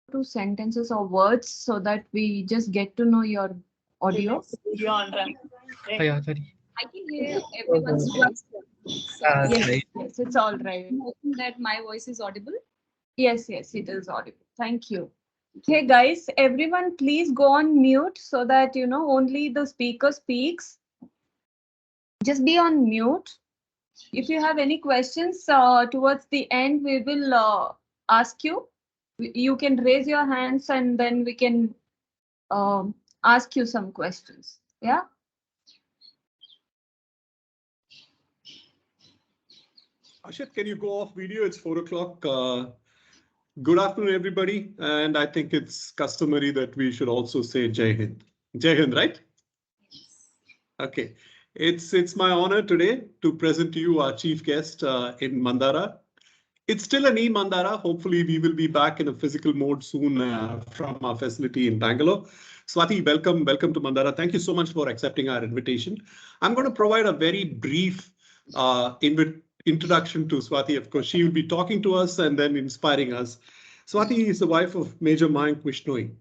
two sentences or words so that we just get to know your audio. Video on run. Oh, yeah, sorry. I can hear everyone's voice. Yes, Right. yes, it's all right. I'm hoping that my voice is audible. Yes, yes, it is audible. Thank you. Hey guys, everyone please go on mute so that only the speaker speaks. Just be on mute. If you have any questions towards the end, we will ask you. You can raise your hands and then we can ask you some questions. Yeah. Ashit, can you go off video? It's 4 o'clock. Good afternoon, everybody. And I think it's customary that we should also say Jai Hind. Jai Hind, right? Okay. It's my honor today to present to you our chief guest in Mandara. It's still an e-Mandhaara. Hopefully, we will be back in a physical mode soon from our facility in Bangalore. Swati, welcome to Mandara. Thank you so much for accepting our invitation. I'm going to provide a very brief introduction to Swati. Of course, she will be talking to us and then inspiring us. Swati is the wife of Major Mayank Vishnoi.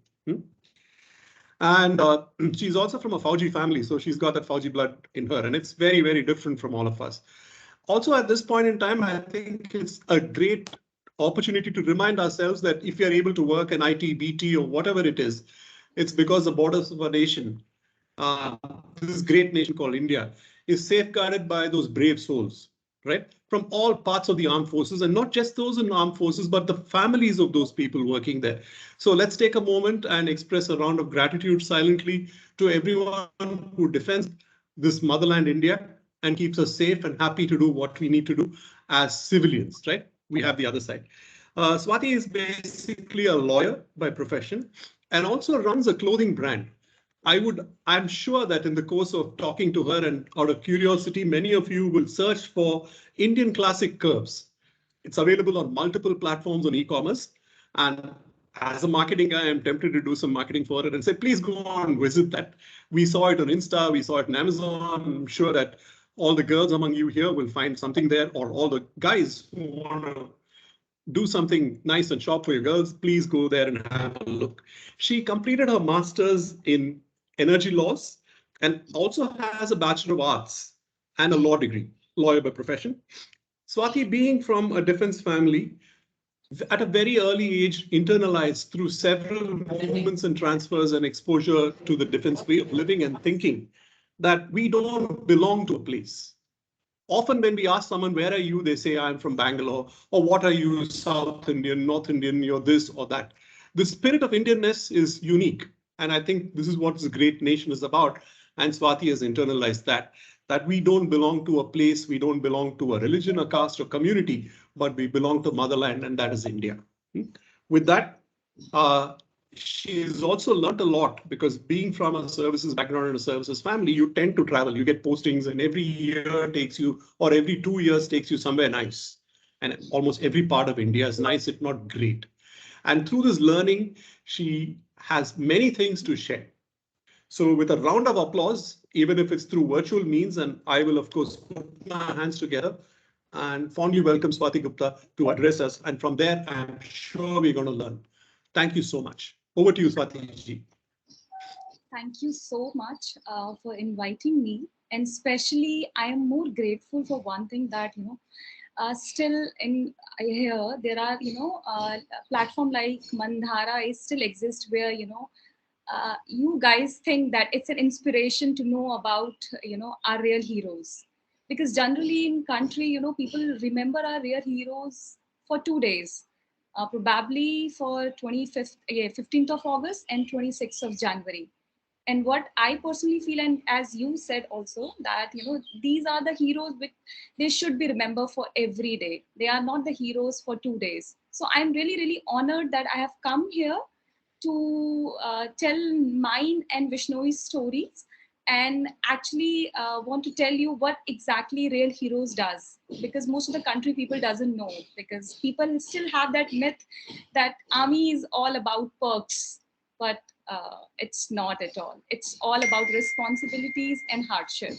And she's also from a Fauji family, so she's got that Fauji blood in her, and it's very, very different from all of us. Also, at this point in time, I think it's a great opportunity to remind ourselves that if you're able to work in IT, BT, or whatever it is, it's because the borders of a nation, this great nation called India, is safeguarded by those brave souls, right? From all parts of the armed forces, and not just those in armed forces, but the families of those people working there. So let's take a moment and express a round of gratitude silently to everyone who defends this motherland, India, and keeps us safe and happy to do what we need to do as civilians, right? We have the other side. Swati is basically a lawyer by profession and also runs a clothing brand. I'm sure that in the course of talking to her and out of curiosity, many of you will search for Indian classic curves. It's available on multiple platforms on e-commerce. And as a marketing guy, I'm tempted to do some marketing for it and say, please go on, visit that. We saw it on Insta, we saw it on Amazon. I'm sure that all the girls among you here will find something there, or all the guys who want to do something nice and shop for your girls, please go there and have a look. She completed her master's in energy laws and also has a Bachelor of Arts and a law degree, lawyer by profession. Swati, being from a defense family, at a very early age, internalized through several movements and transfers and exposure to the defense way of living and thinking that we don't belong to a place. Often when we ask someone, where are you? They say, I'm from Bangalore. Or what are you, South Indian, North Indian, you're this or that. The spirit of Indianness is unique. And I think this is what this great nation is about. And Swati has internalized that we don't belong to a place, we don't belong to a religion, a caste, or community, but we belong to motherland, and that is India. With that, she's also learned a lot, because being from a services background and a services family, you tend to travel, you get postings, and every year takes you, or every 2 years takes you somewhere nice. And almost every part of India is nice, if not great. And through this learning, she has many things to share. So with a round of applause, even if it's through virtual means, and I will, of course, put my hands together and fondly welcome Swati Gupta to address us. And from there, I'm sure we're going to learn. Thank you so much. Over to you, Swati ji. Thank you so much for inviting me. And especially, I am more grateful for one thing that, still in here, there are, platform like Mandhara is still exist where, you guys think that it's an inspiration to know about, our real heroes. Because generally in country, people remember our real heroes for 2 days. Probably for 15th of August and 26th of January. And what I personally feel, and as you said also, that these are the heroes which they should be remembered for every day. They are not the heroes for 2 days. So I'm really, really honored that I have come here to tell mine and Vishnu's stories, and actually want to tell you what exactly real heroes does, because most of the country people doesn't know, because people still have that myth that army is all about perks, but it's not at all. It's all about responsibilities and hardship.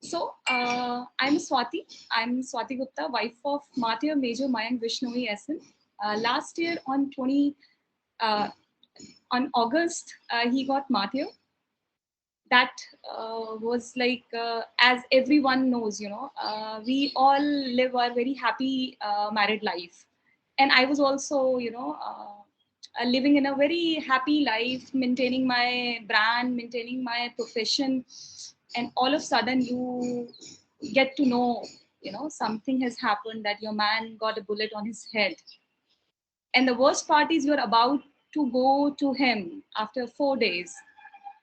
So I'm Swati Gupta, wife of Martyr Major Mayank Vishnoi SN. Last year on On August, he got martyred. That was like, as everyone knows, we all live a very happy married life. And I was also, living in a very happy life, maintaining my brand, maintaining my profession. And all of a sudden, you get to know, something has happened, that your man got a bullet on his head. And the worst part is you're about to go to him after 4 days.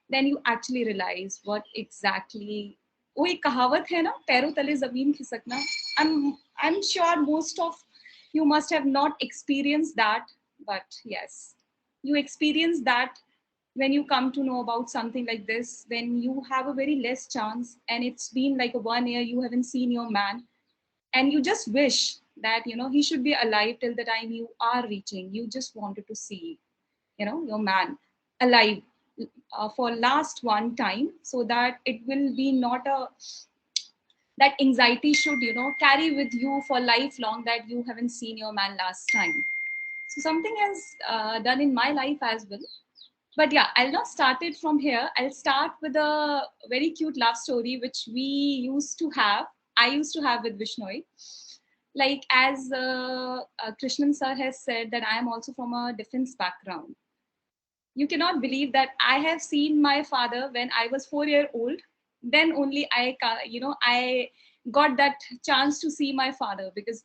Then you actually realize what exactly, वो एक कहावत है ना, पैरों तले जमीन खिसकना. I'm sure most of you must have not experienced that, but yes, you experience that when you come to know about something like this, when you have a very less chance, and it's been like a 1 year you haven't seen your man, and you just wish that he should be alive till the time you are reaching. You just wanted to see your man alive for last one time, so that it will be not a, that anxiety should carry with you for lifelong, that you haven't seen your man last time. So something has done in my life as well. But yeah, I'll not start it from here. I'll start with a very cute love story which we used to have. I used to have with Vishnoi. Like, as Krishnan sir has said, that I am also from a defense background. You cannot believe that I have seen my father when I was 4 year old. Then only I got that chance to see my father, because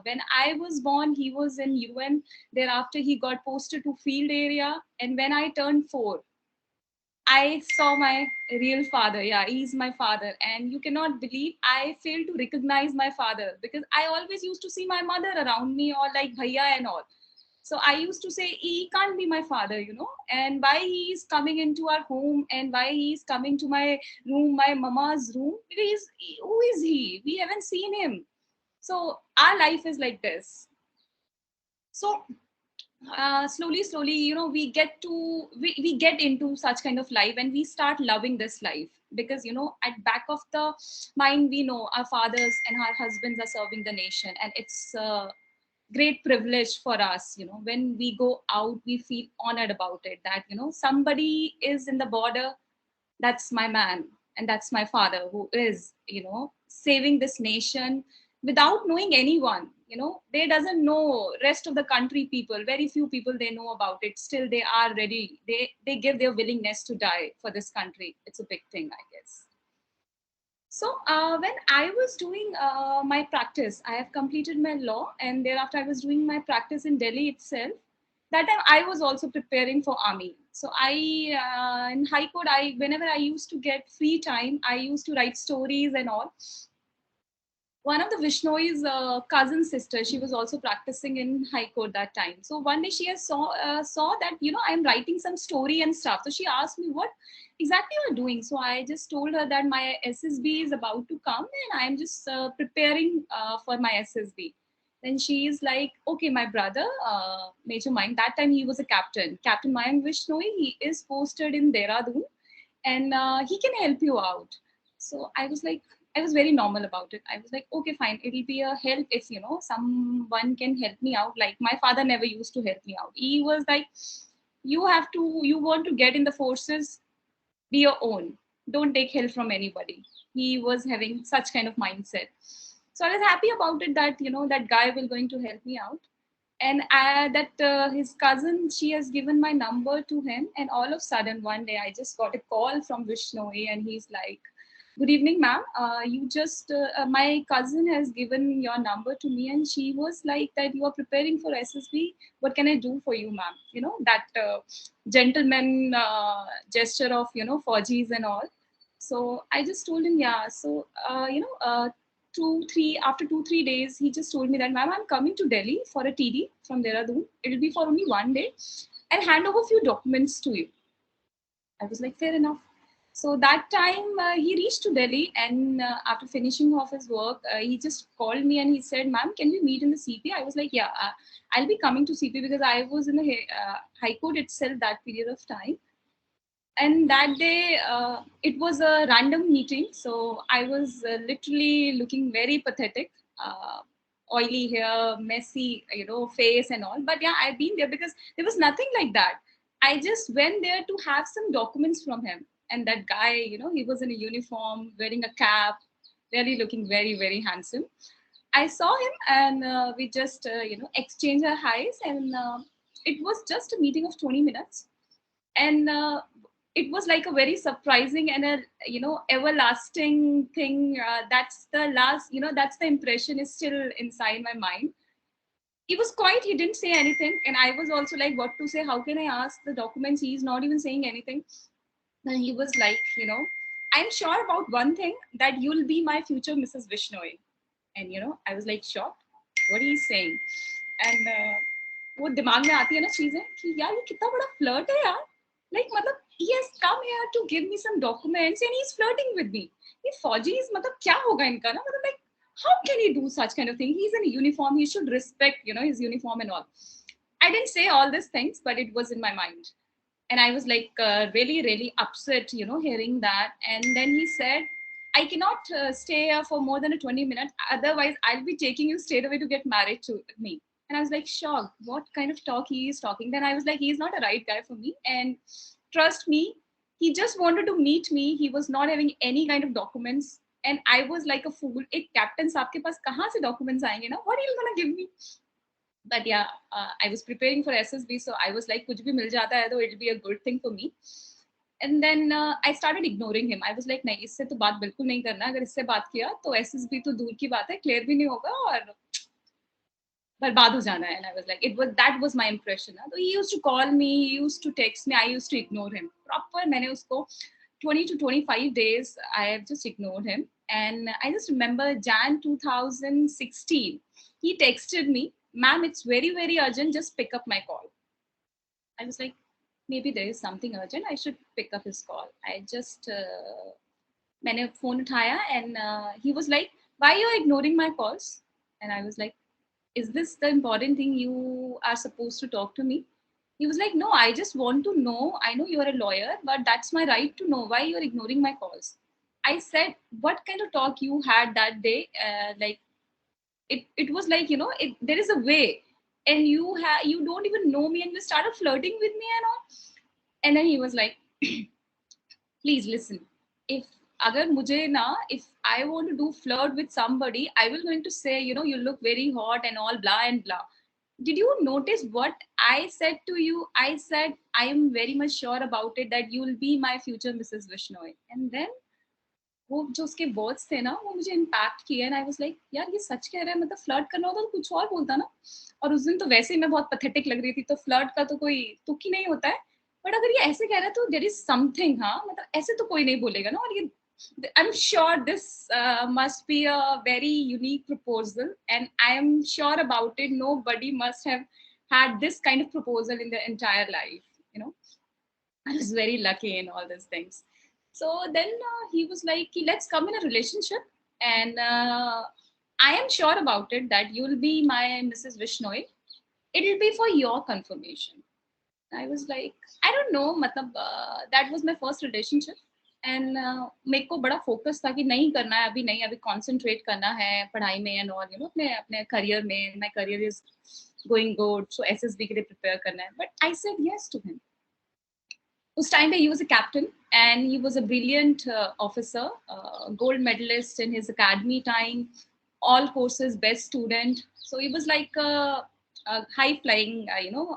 when I was born, he was in UN. Thereafter, he got posted to field area, and when I turned 4, I saw my real father. Yeah, he's my father. And you cannot believe I failed to recognize my father, because I always used to see my mother around me, or like bhaiya and all. So I used to say, he can't be my father, and why he is coming into our home, and why he is coming to my room, my mama's room, because who is he? We haven't seen him. So our life is like this. So slowly, we get into such kind of life, and we start loving this life, because at back of the mind, we know our fathers and our husbands are serving the nation, and it's great privilege for us. When we go out, we feel honored about it, that somebody is in the border. That's my man, and that's my father, who is saving this nation without knowing anyone. They doesn't know rest of the country people. Very few people they know about it. Still they are ready. They give their willingness to die for this country. It's a big thing, I guess. So when I was doing my practice, I have completed my law, and thereafter I was doing my practice in Delhi itself. That time I was also preparing for army. So I in High Court, whenever I used to get free time, I used to write stories and all. One of the Vishnoi's cousin sister, she was also practicing in High Court that time. So one day she has saw that I'm writing some story and stuff. So she asked me, what exactly you are doing? So I just told her that my SSB is about to come, and I am just preparing for my SSB. Then she is like, okay, my brother, Major Mayank, that time he was a captain. Captain Mayank Vishnoi, he is posted in Dehradun, and he can help you out. So I was like, I was very normal about it. I was like, okay, fine, it'll be a help if someone can help me out. Like, my father never used to help me out. He was like, you want to get in the forces, be your own. Don't take help from anybody. He was having such kind of mindset. So I was happy about it, that that guy will going to help me out. And his cousin, she has given my number to him, and all of a sudden one day I just got a call from Vishnoi, and he's like, good evening, ma'am. You just my cousin has given your number to me, and she was like that you are preparing for SSB. What can I do for you, ma'am? That gentleman gesture of Fauji's and all. So I just told him, yeah. So 2 3 days, he just told me that, ma'am, I'm coming to Delhi for a TD from Dehradun. It'll be for only one day. I'll hand over a few documents to you. I was like, fair enough. So that time he reached to Delhi, and after finishing off his work, he just called me and he said, ma'am, can we meet in the CP? I was like, yeah, I'll be coming to CP, because I was in the High Court itself that period of time. And that day, it was a random meeting. So I was literally looking very pathetic. oily hair, messy, face and all. But yeah, I've been there because there was nothing like that. I just went there to have some documents from him. And that guy, he was in a uniform, wearing a cap, really looking very, very handsome. I saw him and we just, exchanged our highs. And it was just a meeting of 20 minutes. And it was like a very surprising and a, everlasting thing. That's the last, that's the impression is still inside my mind. He was quiet, he didn't say anything. And I was also like, what to say? How can I ask the documents? He's not even saying anything. Then he was like, I'm sure about one thing, that you'll be my future Mrs. Vishnoi. And I was like shocked. What are you saying? And वो दिमाग में आती है ना चीजें कि यार ये कितना बड़ा फ्लर्ट है यार. Like मतलब he has come here to give me some documents and he's flirting with me. ये फौजीज मतलब क्या होगा इनका ना, मतलब like how can he do such kind of thing? He's in a uniform, he should respect, his uniform and all. I didn't say all these things, but it was in my mind. And I was like really, really upset, hearing that. And then he said, I cannot stay here for more than a 20 minutes. Otherwise, I'll be taking you straight away to get married to me. And I was like shocked. What kind of talk he is talking? Then I was like, he's not a right guy for me. And trust me, he just wanted to meet me. He was not having any kind of documents. And I was like a fool. एक captain साहब के पास कहाँ से documents आएंगे ना? What are you gonna give me? But yeah, I was preparing for SSB, so I was like, कुछ भी मिल जाता है तो it'll be a good thing for me. And then I started ignoring him. I was like, नहीं, इससे तो बात बिल्कुल नहीं करना. अगर इससे बात किया तो SSB तो दूर की बात है, clear भी नहीं होगा और बर्बाद हो जाना है. And I was like, that was my impression. So he used to call me, he used to text me, I used to ignore him. Proper, मैंने उसको 20 to 25 days, I have just ignored him. And I just remember Jan 2016, he texted me, ma'am, it's very, very urgent, just pick up my call. I was like, maybe there is something urgent, I should pick up his call. I just, मैंने phone उठाया and he was like, why you are ignoring my calls? And I was like, is this the important thing you are supposed to talk to me? He was like, no, I just want to know. I know you are a lawyer, but that's my right to know why you are ignoring my calls. I said, what kind of talk you had that day? Like, it was like, there is a way, and you don't even know me, and you started flirting with me and all. And then he was like, please listen. If I want to do flirt with somebody, I will going to say, you look very hot and all blah and blah. Did you notice what I said to you? I said, I am very much sure about it that you will be my future Mrs. Vishnoi. And then वो जो उसके words थे ना, वो मुझे impact किए. And I was like, यार ये सच कह रहा है, मतलब flirt करना होता तो कुछ और बोलता ना. और उस दिन तो वैसे ही मैं बहुत pathetic लग रही थी, तो flirt का तो कोई तुक ही नहीं होता है. But अगर ये ऐसे कह रहा है तो there is something, हाँ, मतलब ऐसे तो कोई नहीं बोलेगा ना. और ये I'm sure this must be a very unique proposal, and I am sure about it. Nobody must have had this kind of proposal in their entire life. I was very lucky in all these things. So then he was like, let's come in a relationship, and I am sure about it that you will be my Mrs. Vishnoi. It will be for your confirmation. I was like, I don't know, matlab, that was my first relationship. And मेरे को बड़ा focus था कि नहीं करना है, अभी concentrate करना है पढ़ाई में एंड ऑल, अपने करियर में. My career is going good, so SSB के लिए प्रिपेयर करना है. But I said yes to him. उस टाइम पे he was a captain and he was a brilliant officer, gold medalist in his academy time, all courses best student. So he was like a high flying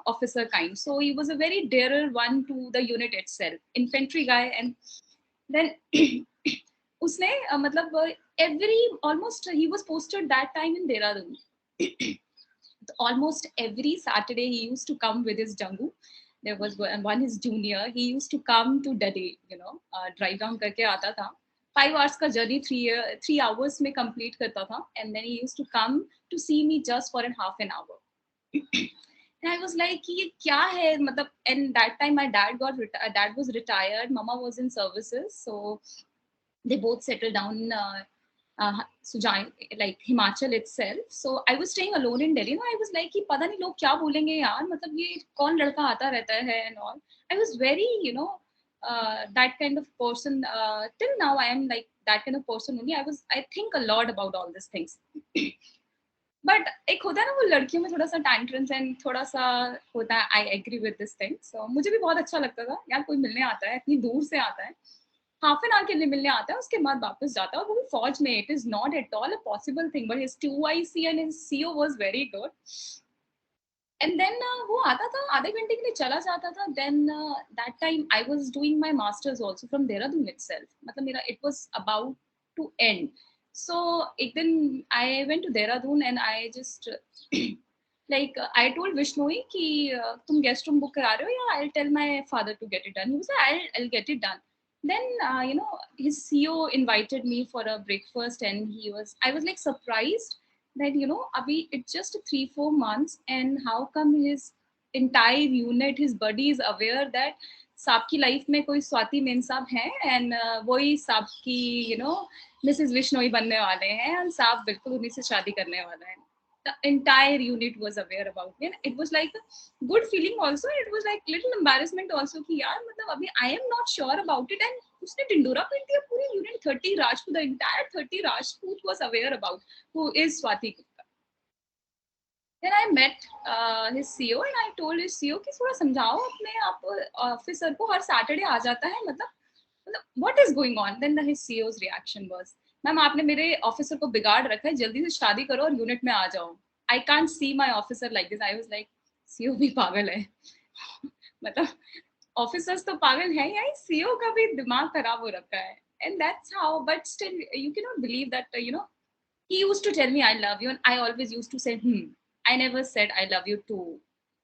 officer kind. So he was a very dearer one to the unit itself, infantry guy. And then उसने मतलब almost he was posted that time in Dehradun. Almost every Saturday he used to come with his jangu. There was one his junior, he used to come to Dade, drive down करके आता था. 5 hours का journey 3 hours में complete करता था. And then he used to come to see me just for half an hour. And I was like, ये क्या है मतलब. And that time my dad was retired, mama was in services, so they both settled down like Himachal itself. So I was staying alone in Delhi. I was like कि पता नहीं लोग क्या बोलेंगे यार, मतलब ये कौन लड़का आता रहता है and all. I was very that kind of person. Till now I am like that kind of person only. I think a lot about all these things. But एक होता है ना वो लड़कियों में थोड़ा सा टैंट्रम्स एंड थोड़ा सा होता है. I agree with this thing. So मुझे भी बहुत अच्छा लगता था यार, कोई मिलने आता है, इतनी दूर से आता है, हाफ एन आवर के लिए मिलने आता है, उसके बाद वापस जाता है, और वो भी फौज में. It is not at all a possible thing, but his 2IC and his CO was very good. And then वो आता था, आधे घंटे के लिए चला जाता था. Then that time I was doing my masters also from Dehradun itself. मतलब मेरा it was about to end. So एक दिन I went to Dehradun and I just like I told Vishnoi कि तुम गेस्ट रूम बुक करा रहे हो या I'll tell my father to get it done. He was like, I'll get it done. Then you know, his CEO invited me for a breakfast, and I was like surprised that, you know, abhi it's just 3-4 months, and how come his entire unit, his buddy is aware that साहब की life में कोई Swati main साहब हैं, and वही साहब की, you know, Mrs Bishnoi बनने वाले हैं, और साहब बिल्कुल उन्हीं से शादी करने वाला है. The entire unit was aware about me, and it was like a good feeling also. It was like little embarrassment also कि यार मतलब अभी I am not sure about it, and उसने टिंडोरा पीट दिया पूरी unit. 30 Rajput, the entire 30 Rajput was aware about who is Swati Gupta. Then I met his CEO, and I told his CEO कि थोड़ा समझाओ अपने आप ऑफिसर को, हर सैटरडे आ जाता है, मतलब what is going on. Then his CEO's reaction was, ma'am आपने मेरे ऑफिसर को बिगाड़ रखा है, जल्दी से शादी करो और यूनिट में आ जाओ. I can't see my officer like this. I was like CO भी पागल है. मतलब ऑफिसर्स तो पागल है या सीओ का भी दिमाग खराब हो रखा है. And that's how, but still you can not believe that, you know, he used to tell me I love you, and I always used to say I never said I love you to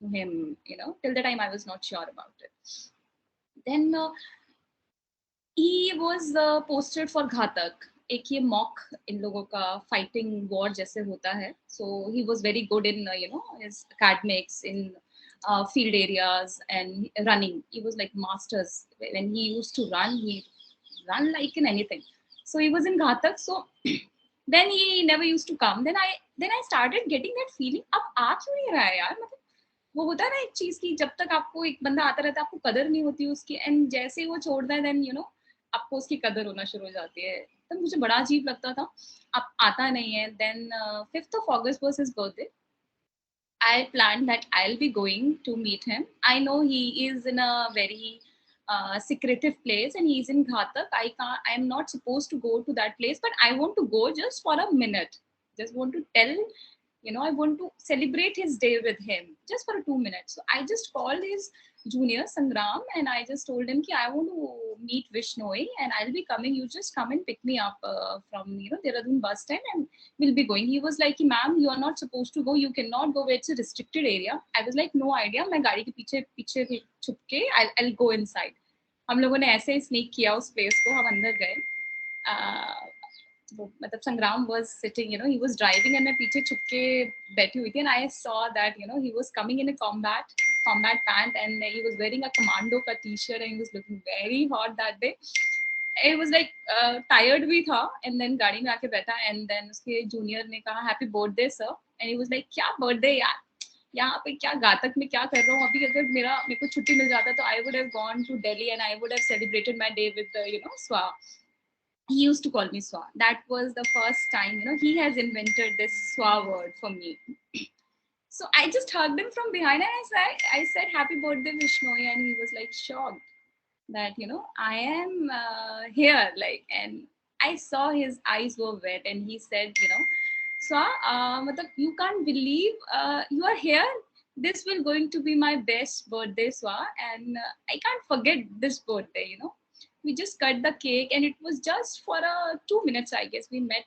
him, you know, till the time I was not sure about it. Then he was posted for घातक. एक ये mock इन लोगों का fighting war जैसे होता है. So he was very good in you know his academics in field areas and running. He was like masters. When he used to run, he run like in anything. So he was in घातक. So then he never used to come. Then I started getting that feeling, अब आ क्यों नहीं रहा है यार. मतलब वो होता है ना एक चीज की, जब तक आपको एक बंदा आता रहता है आपको कदर नहीं होती उसकी, एंड जैसे ही वो छोड़ता है देन यू नो आपको उसकी कदर होना शुरू हो जाती है. तो मुझे बड़ा अजीब लगता था, अब आता नहीं है. Then 5th of August was his birthday. I planned that I'll be going to meet him. I know he is in a very secretive place, and he's in Ghatak. I am not supposed to go to that place, but I want to go just for a minute. Just want to tell, you know, I want to celebrate his day with him just for 2 minutes. So I just called his junior Sangram, and I just told him कि I want to meet Vishnoi, and I'll be coming. You just come and pick me up from, you know, Dehradun bus stand, and we'll be going. He was like, ma'am, you are not supposed to go. You cannot go where it's a restricted area. I was like, no idea. मैं गाड़ी के पीछे छुप के I'll go inside. हम लोगों ने ऐसे ही स्नीक किया उस प्लेस को. हम अंदर गए. मतलब संग्राम was sitting, you know, he was driving, and मैं पीछे छुप के बैठी हुई थी, and I saw that, you know, he was coming in a combat pant, and he was wearing a commando का t-shirt, and he was looking very hot that day. It was like tired भी था, and then गाड़ी में आके बैठा, and then उसके junior ने कहा happy birthday sir, and he was like क्या बर्थडे यार, यहाँ पे क्या घातक में क्या कर रहा हूँ अभी. अगर मेरे को छुट्टी मिल जाता तो I would have gone to Delhi, and I would have celebrated my day with you know, Swa. He used to call me Swa. That was the first time, you know, he has invented this Swa word for me. So I just hugged him from behind, and I said happy birthday Vishnoi, and he was like shocked that, you know, I am here, like, and I saw his eyes were wet, and he said, you know, Swa, you can't believe you are here. This will going to be my best birthday, Swa, and I can't forget this birthday, you know. We just cut the cake, and it was just for 2 minutes, I guess. We met,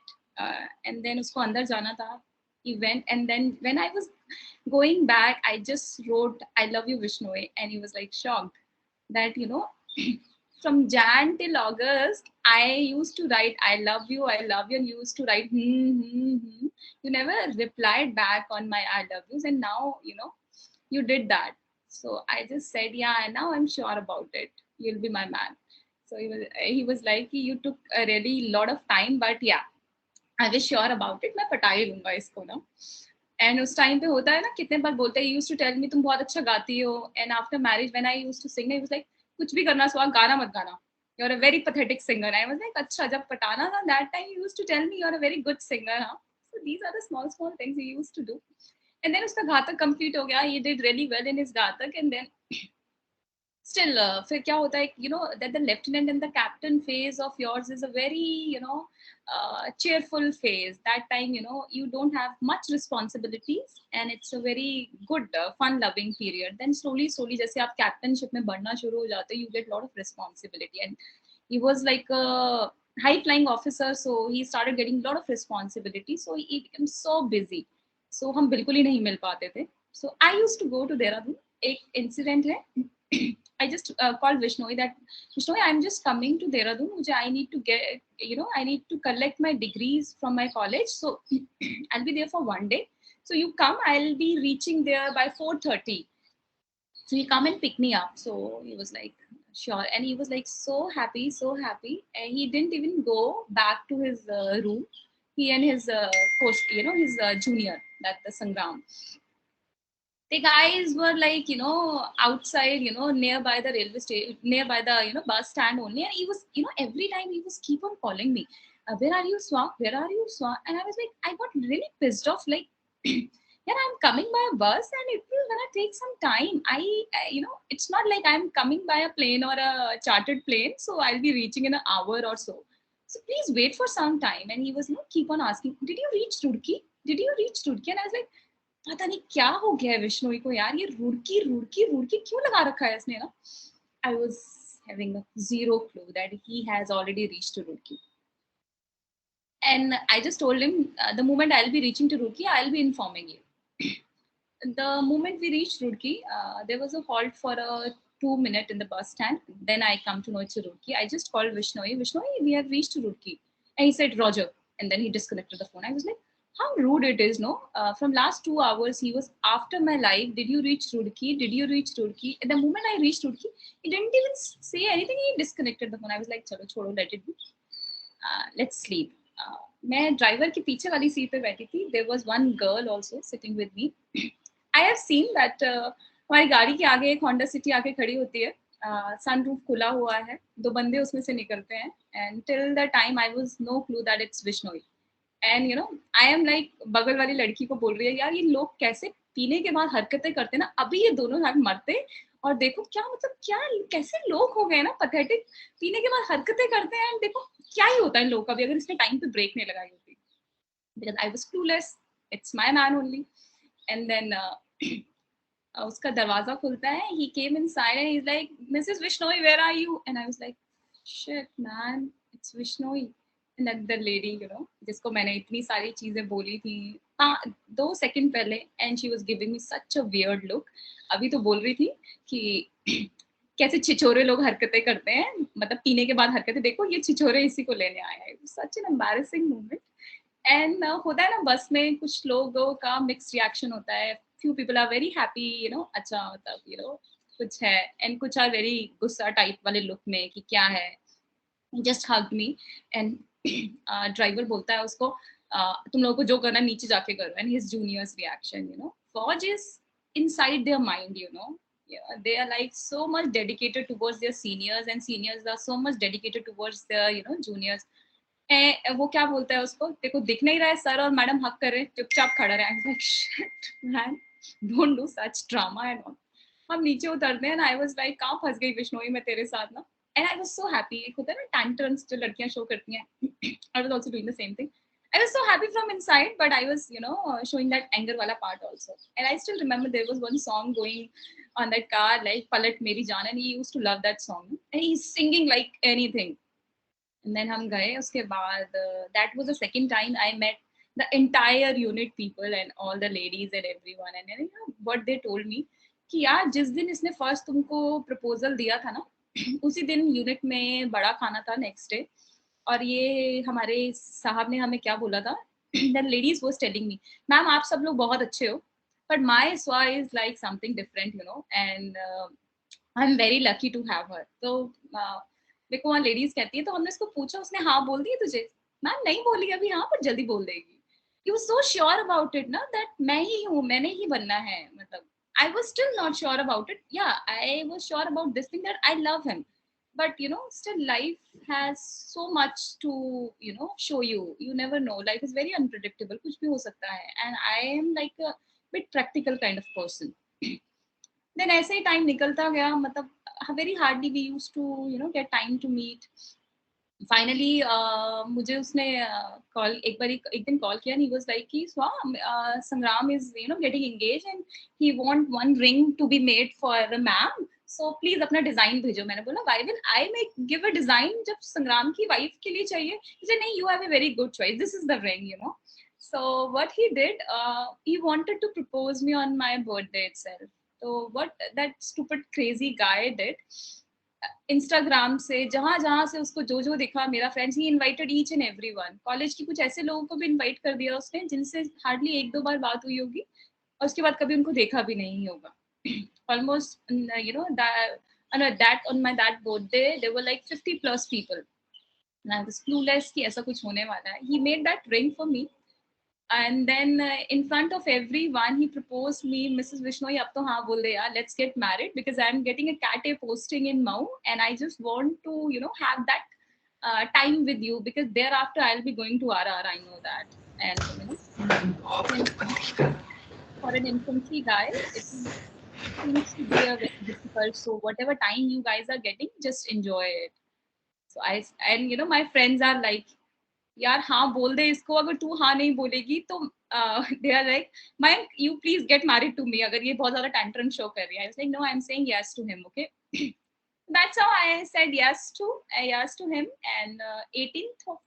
and then usko andar jana tha. He went, and then when I was going back, I just wrote, I love you, Vishnoi, and he was like shocked that, you know, from Jan till August, I used to write, I love you, and you used to write, You never replied back on my I love yous, and now, you know, you did that. So I just said, yeah, and now I'm sure about it. You'll be my man. So he was like, you took a really lot of time, but yeah, I was sure about it. मैं पटा ही लूंगा इसको ना. And उस time पे होता है ना, कितने बार बोलते हैं, used to tell me तुम बहुत अच्छा गाती हो. And after marriage, when I used to sing, he was like, कुछ भी करना स्वाग, गाना मत गाना. You're a very pathetic singer. I was like, अच्छा, जब पटाना था, that time he used to tell me you're a very good singer. Huh? So these are the small things he used to do. And then uska ghatak complete ho gaya. He did really well in his ghatak, and then still फिर क्या होता है, you know, that the lieutenant and the captain phase of yours is a very, you know, cheerful phase. That time, you know, you don't have much responsibilities and it's a very good fun loving period. Then slowly जैसे आप captainship में बढ़ना शुरू हो जाते, you get a lot of responsibility. And he was like a high flying officer, so he started getting a lot of responsibility, so he became so busy. So हम बिल्कुल ही नहीं मिल पाते थे. So I used to go to Dehradun. एक incident है. I just called Vishnoi that, Vishnoi, I'm just coming to Dehradun. I need to get, you know, I need to collect my degrees from my college. So I'll be there for one day. So you come, I'll be reaching there by 4:30. So you come and pick me up. So he was like, sure. And he was like so happy, so happy. And he didn't even go back to his room. He and his coach, you know, his junior, that the Sangram. The guys were like, you know, outside, you know, nearby the railway station, nearby the, you know, bus stand only. And he was, you know, every time he was keep on calling me, where are you, Swa? Where are you, Swa? And I was like, I got really pissed off, like, yeah, I'm coming by a bus and it will gonna take some time. You know, it's not like I'm coming by a plane or a chartered plane, so I'll be reaching in an hour or so. So please wait for some time. And he was, you know, keep on asking, did you reach Roorkee? Did you reach Roorkee? And I was like, पता नहीं क्या हो गया है विष्णोई को यार, ये रुड़की रुड़की रुड़की क्यों लगा रखा है इसने ना. I was having a zero clue that he has already reached to Roorkee. And I just told him, the moment I'll be reaching to Roorkee, I'll be informing you. The moment we reached Roorkee, there was a halt for a 2 minute in the bus stand. Then I come to know it's Roorkee. I just called Vishnoi, we have reached to Roorkee. And he said, Roger. And then he disconnected the phone. I was like, how rude it is, no? From last 2 hours, he was after my life. Did you reach Roorkee? Did you reach Roorkee? And the moment I reached Roorkee, he didn't even say anything. He disconnected the phone. I was like, chalo, chodo, let it be. Let's sleep. मैं driver के पीछे वाली seat पे बैठी थी. There was one girl also sitting with me. I have seen that हमारी गाड़ी के आगे एक Honda City आके खड़ी होती है. Sunroof खुला हुआ है. 2 बंदे उसमें से निकलते हैं. And till the time I was no clue that it's Vishnoi. And you know, I am like बगल वाली लड़की को बोल रही है, यार ये लोग कैसे पीने के बाद हरकतें करते ना, अभी ये दोनों साथ मरते और देखो क्या मतलब क्या कैसे लोग हो गए ना पैथेटिक, पीने के बाद हरकतें करते हैं. देखो क्या ही होता है इन लोगों का भी अगर इसने टाइम पे ब्रेक नहीं लगाई होती. Because I was clueless, it's my man only. And then उसका दरवाजा खुलता है. He came inside and he's like, Mrs. Vishnoi, where are you? And I was like, shit man, it's Vishnoi. And then the lady, you know, जिसको मैंने इतनी सारी चीजें बोली थी 2 सेकंड पहले, and she was giving me such a weird look. अभी तो बोल रही थी कि कैसे छिछोरे लोग हरकतें करते हैं, मतलब पीने के बाद हरकतें, देखो ये छिछोरे इसी को लेने आया है. Such an embarrassing moment. And होता है ना बस में कुछ लोगों का मिक्स रिएक्शन होता है. Few people are very happy, you know, अच्छा मतलब you know कुछ है, and कुछ are very गुस्सा टाइप वाले लुक में कि क्या है. Just hugged me and driver बोलता है उसको, तुम लोगों को जो करना नीचे जाके करो. And his juniors reaction, you know, Fauj is inside their mind, you know. Yeah, they are like so much dedicated towards their seniors and seniors are so much dedicated towards their, you know, juniors. वो क्या बोलता है उसको, देखो दिख नहीं रहा है सर और मैडम हक कर रहे हैं, चुपचाप खड़ा रहे. Like, shit man, don't do such drama and all. हम नीचे उतरते हैं. I was like, कहाँ फंस गई विष्णोई मैं तेरे साथ ना. And I was so happy. एक होता है ना tantrums जो लड़कियां शो करती हैं. I was also doing the same thing. I was so happy from inside, but I was, you know, showing that anger wala part also. And I still remember there was one song going on that car, like Palat Meri Jaan, and he used to love that song. And he's singing like anything. And then हम गए उसके बाद. That was the second time I met the entire unit people and all the ladies and everyone. And you know what they told me कि यार जिस दिन इसने first तुमको proposal दिया था ना, उसी दिन यूनिट में बड़ा खाना था नेक्स्ट डे. और ये हमारे साहब ने हमें क्या बोला था, the ladies was telling me, ma'am आप सब लोग बहुत अच्छे हो, बट माय स्वा is like something different, you know, and I am very lucky to have her. तो देखो वहाँ लेडीज कहती है, तो हमने उसको पूछा, उसने हाँ बोल दी तुझे. मैम नहीं बोली अभी, हाँ पर जल्दी बोल देगी. He was so sure about it ना, that मैं ही हूँ, मैंने ही बनना है. मतलब I was still not sure about it. Yeah, I was sure about this thing that I love him. but still life has so much to show you. You never know, life is very unpredictable, kuch bhi ho sakta hai, and I am like a bit practical kind of person. Then ऐसे ही time निकलता गया, मतलब very hardly we used to get time to meet. Finally मुझे उसने call एक दिन call किया, and he was like कि स्वा संग्राम is getting engaged and he want one ring to be made for the ma'am, so please अपना design भेजो. मैंने बोला why will I give a design जब संग्राम की वाइफ के लिए चाहिए. He said नहीं, you have a very good choice, this is the ring. So what he did, he wanted to propose me on my birthday itself. So what that stupid crazy guy did, Instagram से जहां जहां से उसको जो जो दिखा मेरा friends, he invited each and everyone. College की कुछ ऐसे लोगों को भी इनवाइट कर दिया उसने जिनसे हार्डली एक दो बार बात हुई होगी और उसके बाद कभी उनको देखा भी नहीं होगा. Almost that on my that birthday there were like 50 plus people, and I was clueless कि ऐसा कुछ होने वाला है. He made that ring for me, and then in front of everyone he proposed me, Mrs. Vishnoi ab to haan bol de yaar, let's get married, because I'm getting a cat A posting in Mau and I just want to have that time with you, because thereafter I'll be going to RR, I know that. And for an infantry guy it seems to be a very difficult, so whatever time you guys are getting, just enjoy it. So and my friends are like, यार हाँ बोल दे इसको, अगर तू हाँ नहीं बोलेगी तो they are like, Mayank, you please get married to me, अगर ये बहुत ज़्यादा tantrum show कर रही है. I was like, no, I'm saying yes to him, okay. That's how I said yes to him, and 18th of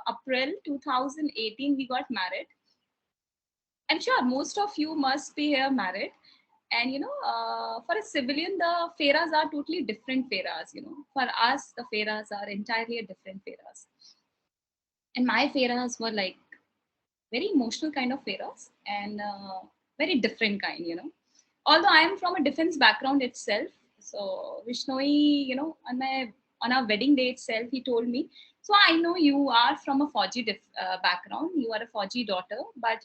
April 2018 we got married. I'm sure most of you must be here married, and for a civilian the fairas are totally different fairas. For us the fairas are entirely a different fairas. And my fairas were like very emotional kind of fairas, and very different kind. Although I am from a defense background itself, so Vishnoi, on our wedding day itself, he told me, so I know you are from a Fauji background, you are a Fauji daughter, but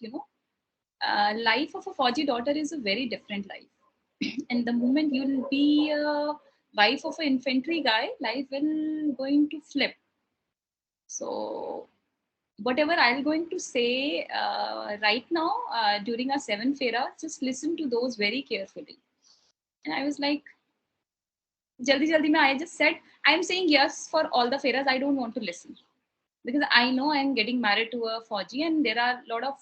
life of a Fauji daughter is a very different life. And the moment you'll be a wife of an infantry guy, life will going to flip. So whatever I'm going to say right now during our 7 fairas, just listen to those very carefully. And I was like, jaldi jaldi mein, I just said, I'm saying yes for all the fairas. I don't want to listen, because I know I'm getting married to a Fauji, and there are a lot of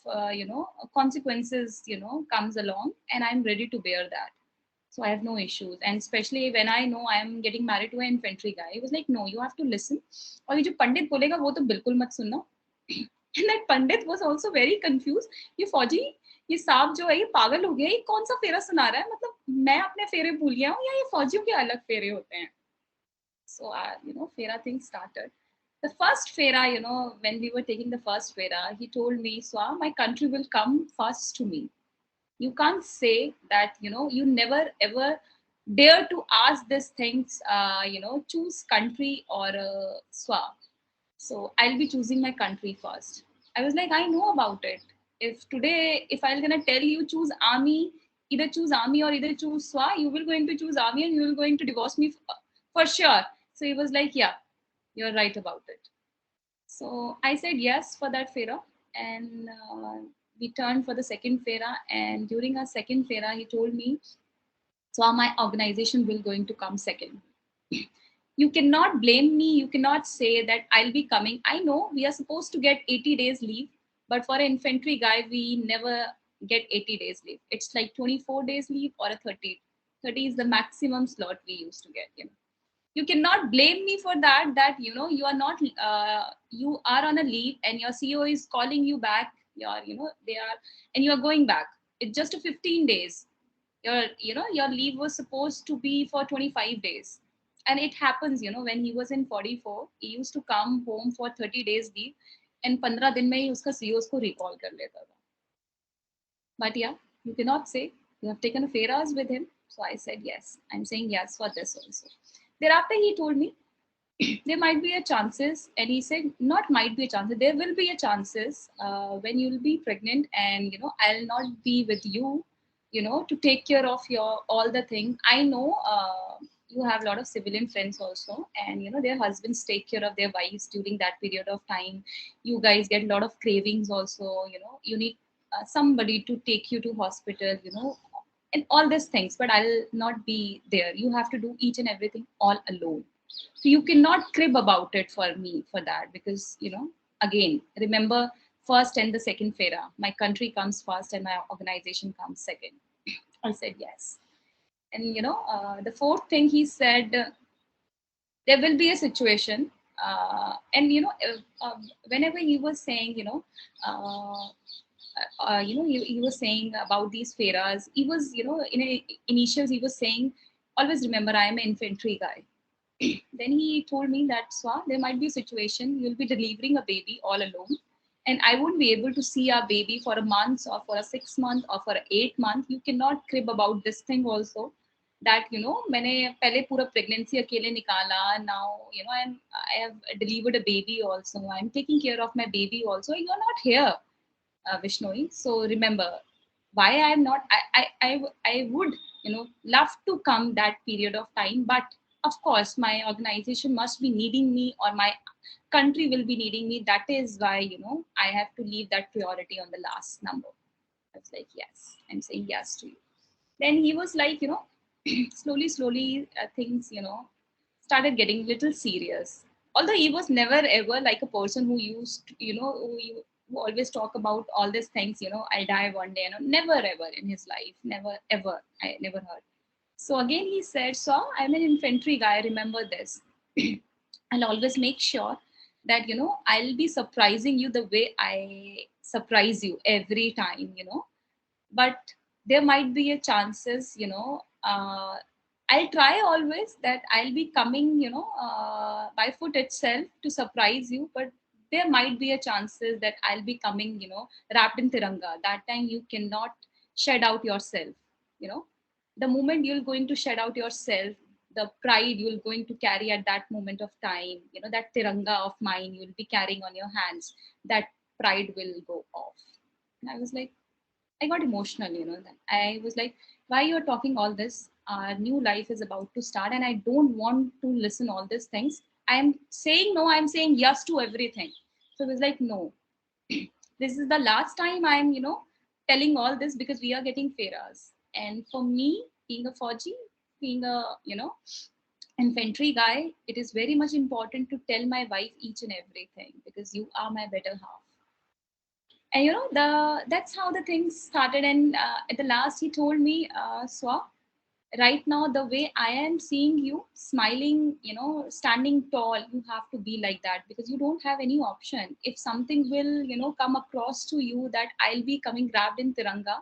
consequences comes along, and I'm ready to bear that. So I have no issues. And especially when I know I'm getting married to an infantry guy, he was like, no, you have to listen. और ये जो पंडित बोलेगा वो तो बिल्कुल मत सुनना. And that pandit was also very confused. ये फौजी, ये साहब जो है ये पागल हो गया, ये कौन सा फेरा सुना रहा है, मतलब मैं अपने फेरे भूल गया हूँ या ये फौजियों के अलग फेरे होते हैं. So fera thing started. The first fera, when we were taking the first fera, he told me, Swa, my country will come first to me. You can't say that, you never ever dare to ask these things, choose country or Swa. So I'll be choosing my country first. I was like, I know about it. If I'm gonna tell you choose army, either choose army or either choose Swa, you will going to choose army and you will going to divorce me for sure. So he was like, yeah, you're right about it. So I said yes for that fera, and we turned for the second fera. And during our second fera, he told me, so my organization will going to come second. You cannot blame me. You cannot say that I'll be coming. I know we are supposed to get 80 days leave, but for an infantry guy, we never get 80 days leave. It's like 24 days leave or a 30. 30 is the maximum slot we used to get. You cannot blame me for that you are not you are on a leave and your CEO is calling you back. They are, and you are going back. It's just a 15 days. Your leave was supposed to be for 25 days. And it happens, when he was in 44, he used to come home for 30 days leave, and 15 दिन में ही उसका CEO उसको recall कर लेता था. But yeah, you cannot say you have taken a fairas with him. So I said yes. I'm saying yes for this also. Thereafter, he told me there might be a chances, and he said not might be a chances. There will be a chances when you'll be pregnant, and I'll not be with you, to take care of your all the things. I know you have a lot of civilian friends also, and their husbands take care of their wives during that period of time. You guys get a lot of cravings also. You need somebody to take you to hospital. And all these things. But I'll not be there. You have to do each and everything all alone. So you cannot crib about it for me for that, because again, remember, first and the second fera, my country comes first and my organization comes second. I said yes. And the fourth thing he said, there will be a situation, and whenever he was saying, he was saying about these feras, he was, in initials, he was saying, always remember, I am an infantry guy. Then he told me that, Swa, there might be a situation you'll be delivering a baby all alone, and I won't be able to see our baby for a month or for a 6 month or for 8 month. You cannot crib about this thing also, that मैंने पहले पूरा pregnancy अकेले निकाला. Now I have delivered a baby also. I'm taking care of my baby also. You're not here, Vishnoi. So remember, why I am not. I would love to come that period of time, but of course my organization must be needing me, or my country will be needing me. That is why I have to leave that priority on the last number. I was like, yes, I'm saying yes to you. Then he was like, slowly things started getting little serious. Although he was never ever like a person who used to, who always talk about all these things, I'll die one day. Never ever in his life, never ever. I never heard. So again he said, so I'm an infantry guy, remember this. I'll always make sure that I'll be surprising you the way I surprise you every time, but there might be a chances, I'll try always that I'll be coming, by foot itself to surprise you, but there might be a chances that I'll be coming, wrapped in tiranga. That time you cannot shed out yourself. The moment you're going to shed out yourself, the pride you're going to carry at that moment of time, that tiranga of mine you'll be carrying on your hands, that pride will go off. And I was like, I got emotional, then I was like, why you're talking all this? Our new life is about to start, and I don't want to listen all these things. I'm saying no, I'm saying yes to everything. So it was like, no, this is the last time I'm, telling all this, because we are getting feras. And for me, being a Fauji, being a, infantry guy, it is very much important to tell my wife each and everything, because you are my better half. And that's how the things started. And at the last he told me, Swa, right now the way I am seeing you smiling, standing tall, you have to be like that, because you don't have any option. If something will come across to you that I'll be coming wrapped in tiranga,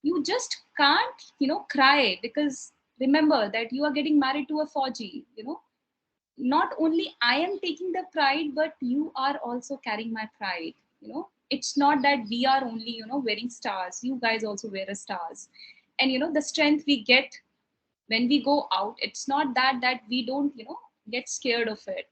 you just can't cry, because remember that you are getting married to a Fauji. Not only I am taking the pride, but you are also carrying my pride. It's not that we are only wearing stars. You guys also wear a stars. And the strength we get when we go out, it's not that we don't get scared of it,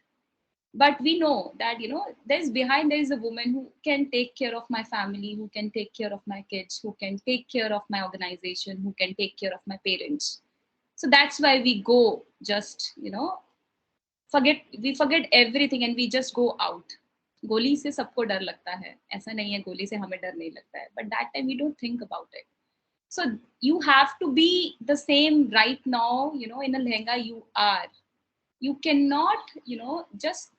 but we know that there is a woman who can take care of my family, who can take care of my kids, who can take care of my organization, who can take care of my parents. So that's why we go, just we forget everything and we just go out. गोली से सबको डर लगता है, ऐसा नहीं है गोली से हमें डर नहीं लगता है, but that time we don't think about it. So you have to be the same right now, in a lehenga you are. You cannot, just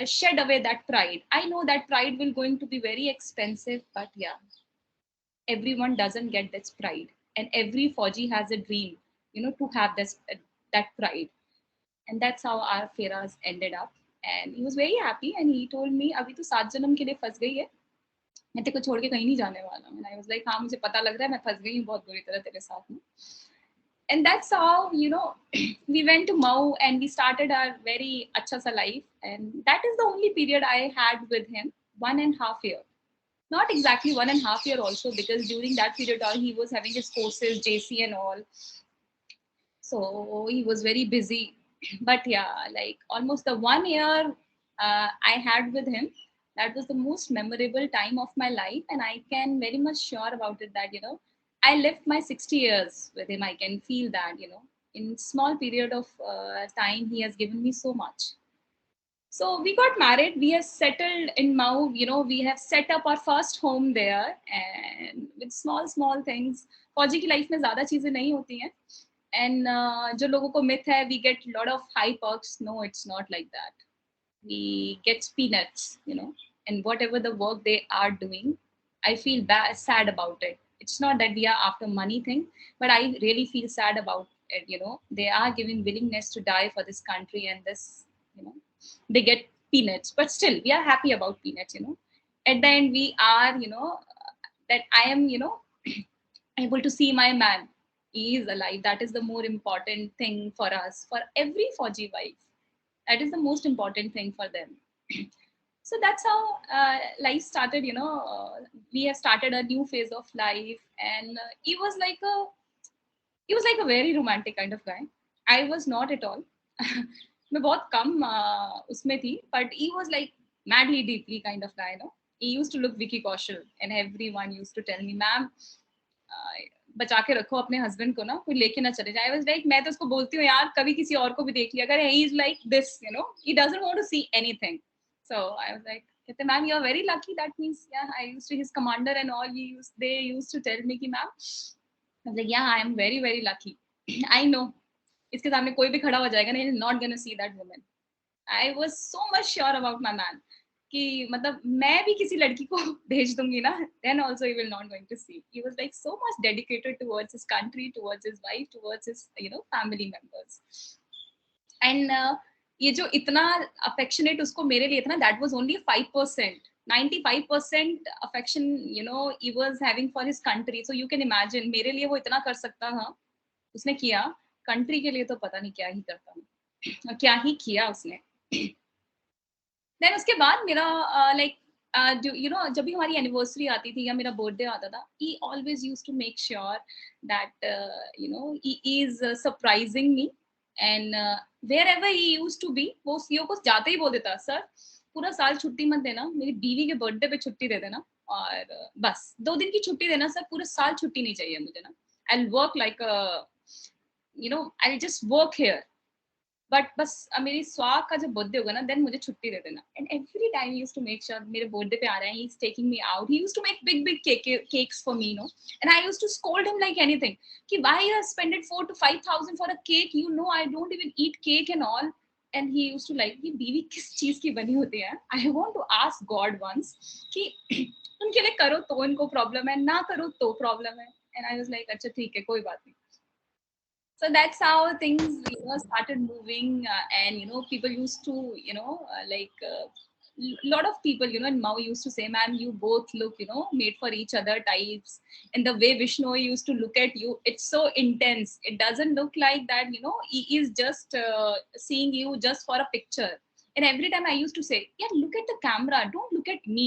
shed away that pride. I know that pride will going to be very expensive, but yeah, everyone doesn't get this pride, and every Fauji has a dream, to have this that pride. And that's how our feras ended up. And he was very happy, and he told me, अभी तो 7 जन्म के लिए फंस गई है, मैं तेरे को छोड़ के कहीं नहीं जाने वाला हूँ. And I was like, हाँ मुझे पता लग रहा है, मैं फंस गई हूँ बहुत बुरी तरह तेरे साथ में. And that's how we went to Mau and we started our very अच्छा सा life. And that is the only period I had with him, 1.5 year. Not exactly 1.5 year also, because during that period he was having his courses, JC and all. So he was very busy. But yeah, like almost the 1 year I had with him, that was the most memorable time of my life. And I can very much sure about it that, I lived my 60 years with him. I can feel that, in small period of time, he has given me so much. So we got married. We have settled in Mau. We have set up our first home there, and with small things. फौजी की life में ज़्यादा चीज़ें नहीं होती हैं. And जो लोगों को myth है, we get lot of high perks. No, it's not like that. We get peanuts, and whatever the work they are doing, I feel sad about it. It's not that we are after money thing, but I really feel sad about it. They are giving willingness to die for this country, and this, they get peanuts, but still we are happy about peanuts. At the end, we are, that I am, able to see my man. He is alive. That is the more important thing for us, for every Fauji wife. That is the most important thing for them. So that's how life started. We have started a new phase of life, and he was like a very romantic kind of guy. I was not at all. मैं बहुत कम उसमें थी, but he was like madly deeply kind of guy. He used to look Vicky Kaushal, and everyone used to tell me, "Ma'am, बचा के रखो अपने husband को ना, कोई लेके ना चले जाए." I was like, मैं तो उसको बोलती हूँ यार, कभी किसी और को भी देख लिया अगर, he is like this, he doesn't want to see anything. So I was like, कहते ma'am, you are very lucky. That means, yeah, I used to his commander and all. They used to tell me कि ma'am, I was like, yeah, I am very very lucky. I know. इसके सामने कोई भी खड़ा हो जाएगा ना, he's not gonna see that woman. I was so much sure about my man कि मतलब मैं भी किसी लड़की को भेज दूंगी ना, then also he will not going to see. He was like so much dedicated towards his country, towards his wife, towards his family members. And ये जो इतना affectionate उसको मेरे लिए था ना, that was only 5%. 95% affection, he was having for his country. So you can imagine, मेरे लिए वो इतना कर सकता था, उसने किया. कंट्री के लिए तो पता नहीं क्या ही करता, क्या ही किया उसने. देन उसके बाद मेरा लाइक जब भी हमारी एनिवर्सरी आती थी या मेरा बर्थडे आता था, he always used to make sure that he is surprising me. And wherever he used to be, वो सीईओ को जाते ही बोल देता, सर पूरा साल छुट्टी मत देना, मेरी बीवी के बर्थडे पे छुट्टी दे देना, और बस 2 दिन की छुट्टी देना सर, पूरे साल छुट्टी नहीं चाहिए मुझे ना. I work like I just work here, but बस मेरी स्वाग का जब बर्थडे होगा ना, देन मुझे छुट्टी दे देना. And every time he used to make sure मेरे बर्थडे पे आ रहे हैं, he is taking me out. He used to make big cakes for me, and I used to scold him like anything कि why you have spended 4 to 5,000 for a cake, I don't even eat cake and all. And he used to like, ये बीवी किस चीज की बनी होती है. आई want to ask God once कि उनके लिए करो तो इनको प्रॉब्लम है, ना करो तो प्रॉब्लम है. एंड आई वाज लाइक, अच्छा ठीक है, कोई बात नहीं. So that's how things started moving, and people used to lot of people in Mao used to say, "Ma'am, you both look made for each other" types. And the way Vishnu used to look at you, it's so intense. It doesn't look like that he is just seeing you just for a picture. And every time I used to say, "Yeah, look at the camera, don't look at me.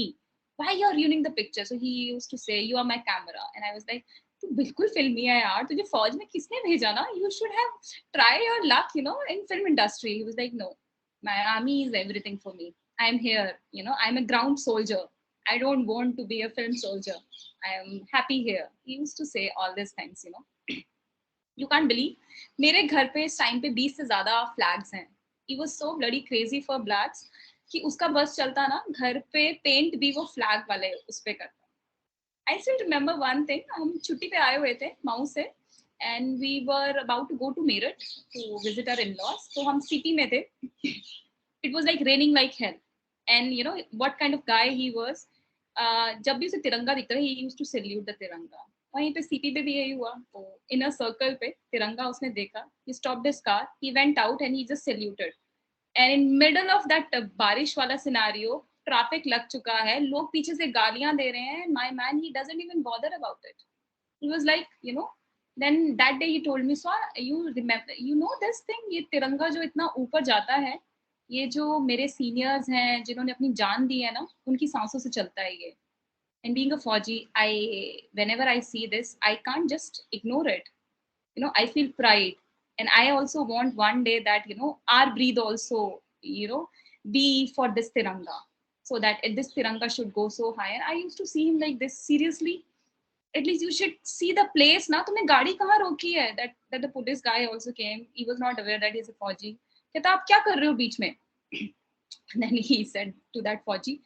Why you're ruining the picture?" So he used to say, "You are my camera." And I was like, तू बिल्कुल फिल्मी है यार, तुझे फौज में किसने भेजा ना, you should have tried your luck in film industry. He was like, "No, my army is everything for me. I'm here, I'm a ground soldier. I don't want to be a film soldier. I am happy here." He used to say all these things. You can't believe, मेरे घर पे इस time पे 20 से ज्यादा flags हैं. He was so bloody crazy for flags कि उसका बस चलता ना, घर पे पेंट भी वो फ्लैग वाले उस पे करता. I still remember one thing. हम छुट्टी पे आए हुए थे माऊ से, and we were about to go to Meerut to visit our in-laws. तो हम सिटी में थे. It was like raining like hell, and what kind of guy he was. जब भी उसे तिरंगा दिखता था, he used to salute the तिरंगा. वहीं पे सिटी पे भी यही हुआ. तो in a circle पे तिरंगा उसने देखा. He stopped his car. He went out and he just saluted. And in middle of that बारिश वाला scenario, ट्रैफिक लग चुका है, लोग पीछे से गालियां दे रहे हैं, my man, he doesn't even bother about it. He was like, then that day he told me, "So you remember, this thing, ये तिरंगा जो इतना ऊपर जाता है, ये जो मेरे सीनियर्स हैं जिन्होंने अपनी जान दी है ना, उनकी सांसों से चलता है ये. And being a Fauji, whenever I see this, I can't just ignore it. I feel pride, and I also want one day that our breath also be for this tiranga, so that this tiranga should go so high." And I used to see him like this, seriously. at least you should see the place ना. तुमने गाड़ी कहाँ रोकी है? That the police guy also came. He was not aware that he's a Fauji. कहता आप क्या कर रहे हो बीच में? And then he said to that Fauji,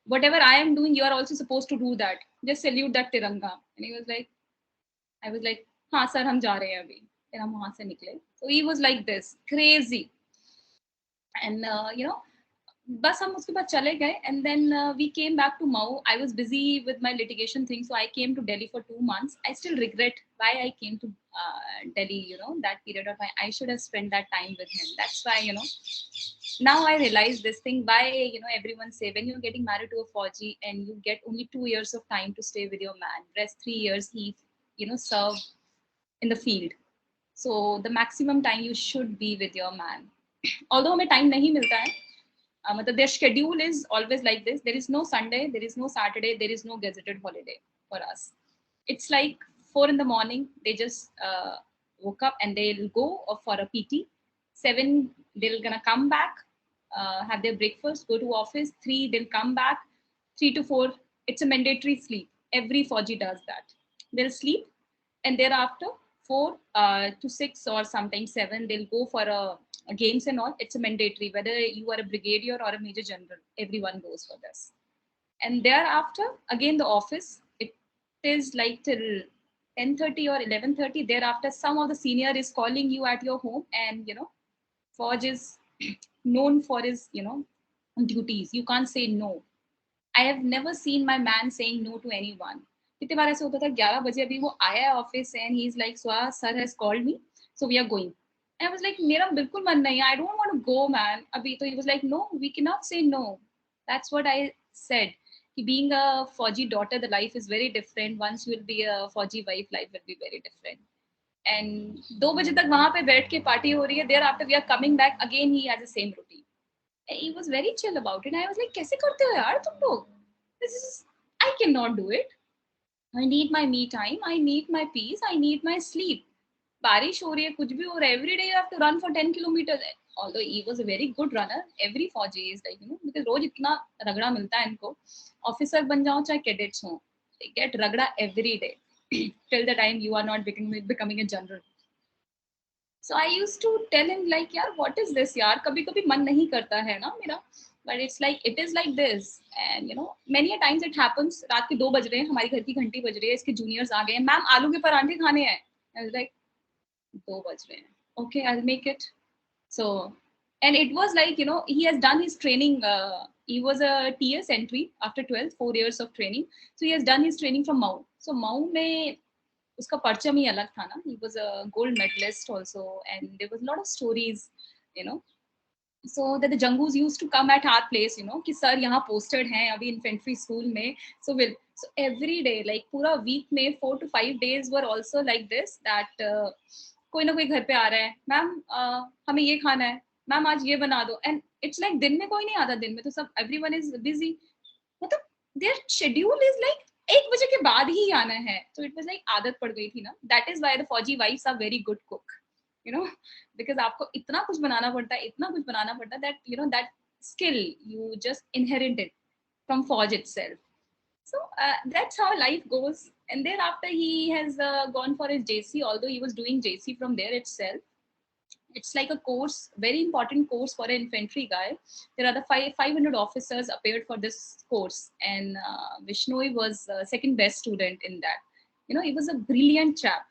whatever I am doing, you are also supposed to do that. Just salute that tiranga. And he was like, I was like, हाँ sir हम जा रहे हैं अभी. फिर हम वहाँ से निकले. So he was like this, crazy. And you know, बस हम उसके बाद चले गए. And then we came back to Mau. I was busy with my litigation thing, so I came to Delhi for 2 months. I still regret why I came to Delhi, you know, that period of time. I should have spent that time with him. That's why, you know, now I realize this thing, why, you know, everyone say when you're getting married to a Fauji and you get only 2 years of time to stay with your man, rest 3 years he, you know, serve in the field. So the maximum time you should be with your man. Although हमें time नहीं मिलता है, मतलब their schedule is always like this. There is no Sunday, there is no Saturday, there is no gazetted holiday for us. It's like 4 in the morning, they just woke up and they'll go for a PT. 7, they're gonna come back, have their breakfast, go to office. 3, they'll come back. 3 to 4, it's a mandatory sleep. Every Fauji does that. They'll sleep, and thereafter 4 to 6 or sometimes 7, they'll go for a games and all. It's a mandatory. Whether you are a brigadier or a major general, everyone goes for this. And thereafter, again the office. It is like till 10:30 or 11:30. Thereafter, some of the senior is calling you at your home, and you know, Forge is known for his, you know, duties. You can't say no. I have never seen my man saying no to anyone. कितने बार ऐसे होता था 11 बजे अभी वो आया office and he's like, Swa, sir has called me, so we are going. And I was like, मेरा बिल्कुल मन नहीं है, I don't want to go, man. अभी तो he was like, no, we cannot say no. That's what I said. Being a Fauji daughter, the life is very different. Once you will be a Fauji wife, life will be very different. And 2 बजे तक वहाँ पे बैठ के party हो रही है. Thereafter we are coming back again. He has the same routine. And he was very chill about it. I was like, कैसे करते हो यार तुम लोग? This is, I cannot do it. I need my me time. I need my peace. I need my sleep. बारिश हो रही है, कुछ भी हो रहा है. Every day you have to run for 10 kilometers. Although he was a very good runner, every Fauji is like, you know, because रोज इतना रगड़ा मिलता है इनको. Officer बन जाओ चाहे cadets हो, they get रगड़ा every day till the time you are not becoming a general. So I used to tell him like, यार what is this यार, कभी कभी मन नहीं करता है ना मेरा. But it's like, it is like this. And you know, many a times it happens. रात के 2 बज रहे हैं, हमारी घर की घंटी बज रही है, इसके जूनियर्स आ गए हैं, मैम आलू के परांठे खाने हैं. I was like, 2 बज रहे हैं, okay, I'll make it. So, and it was like, you know, he has done his training. He was a TS entry after 12, 4 years of training. So he has done his training from Mau. So Mau में उसका परचम ही अलग था ना. He was a gold medalist also, and there was a lot of stories, you know. So that the Jangus used to come at our place, you know, कि sir यहाँ posted हैं अभी infantry school में. So every day, like पूरा week में 4 to 5 days were also like this, that कोई ना कोई घर पे आ रहा है, मैम हमें ये खाना है, मैम आज ये बना दो. And it's like दिन में कोई नहीं आता, दिन में तो सब everyone is busy. मतलब their schedule is like 1 बजे के बाद ही आना है. So it was like आदत पड़ गई थी ना. That is why the Fauji wives are very good cook, you know, because आपको इतना कुछ बनाना पड़ता है, इतना कुछ बनाना पड़ता है, that you know, that skill you just inherit it from Fauj itself. So that's how life goes. And thereafter he has gone for his JC, although he was doing JC from there itself. It's like a course, very important course for an infantry guy. There are the 500 officers appeared for this course, and Vishnoi was second best student in that. You know, he was a brilliant chap.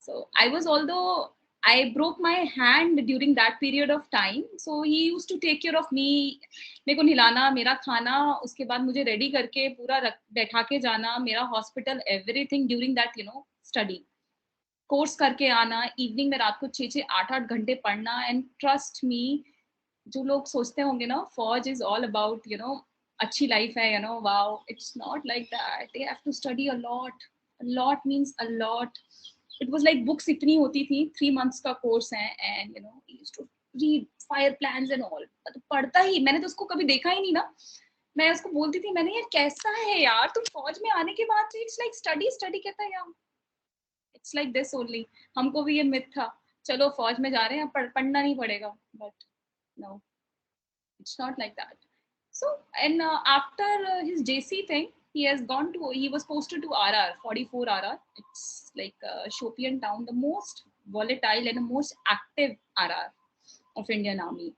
So I was, although I broke my hand during that period of time, so he used to take care of me. मेरे को नहलाना, मेरा खाना, उसके बाद मुझे ready करके पूरा बैठा के जाना, मेरा hospital, everything during that, you know, study. Course करके आना, इवनिंग में रात को 6-6, 8-8 घंटे पढ़ना. एंड ट्रस्ट मी, जो लोग सोचते होंगे ना फौज is all about, you know, अच्छी लाइफ है, you know, wow, it's not like that. They have to study a lot means a lot. It was like books इतनी होती थी, 3 months का कोर्स है, and you know, he used to read fire plans and all. तो पढ़ता ही, मैंने तो उसको कभी देखा ही नहीं ना. मैं उसको बोलती थी, मैंने, यार कैसा है यार तुम फौज में आने के बाद, इट्स लाइक स्टडी. कहता है यार it's like this only. हमको भी ये myth था, चलो फौज में जा रहे हैं, पढ़ना नहीं पड़ेगा. But no, it's not like that. So, and after his JC thing, he was posted to RR, 44 RR. It's like a Shopian town, the most volatile and the most active RR of Indian Army.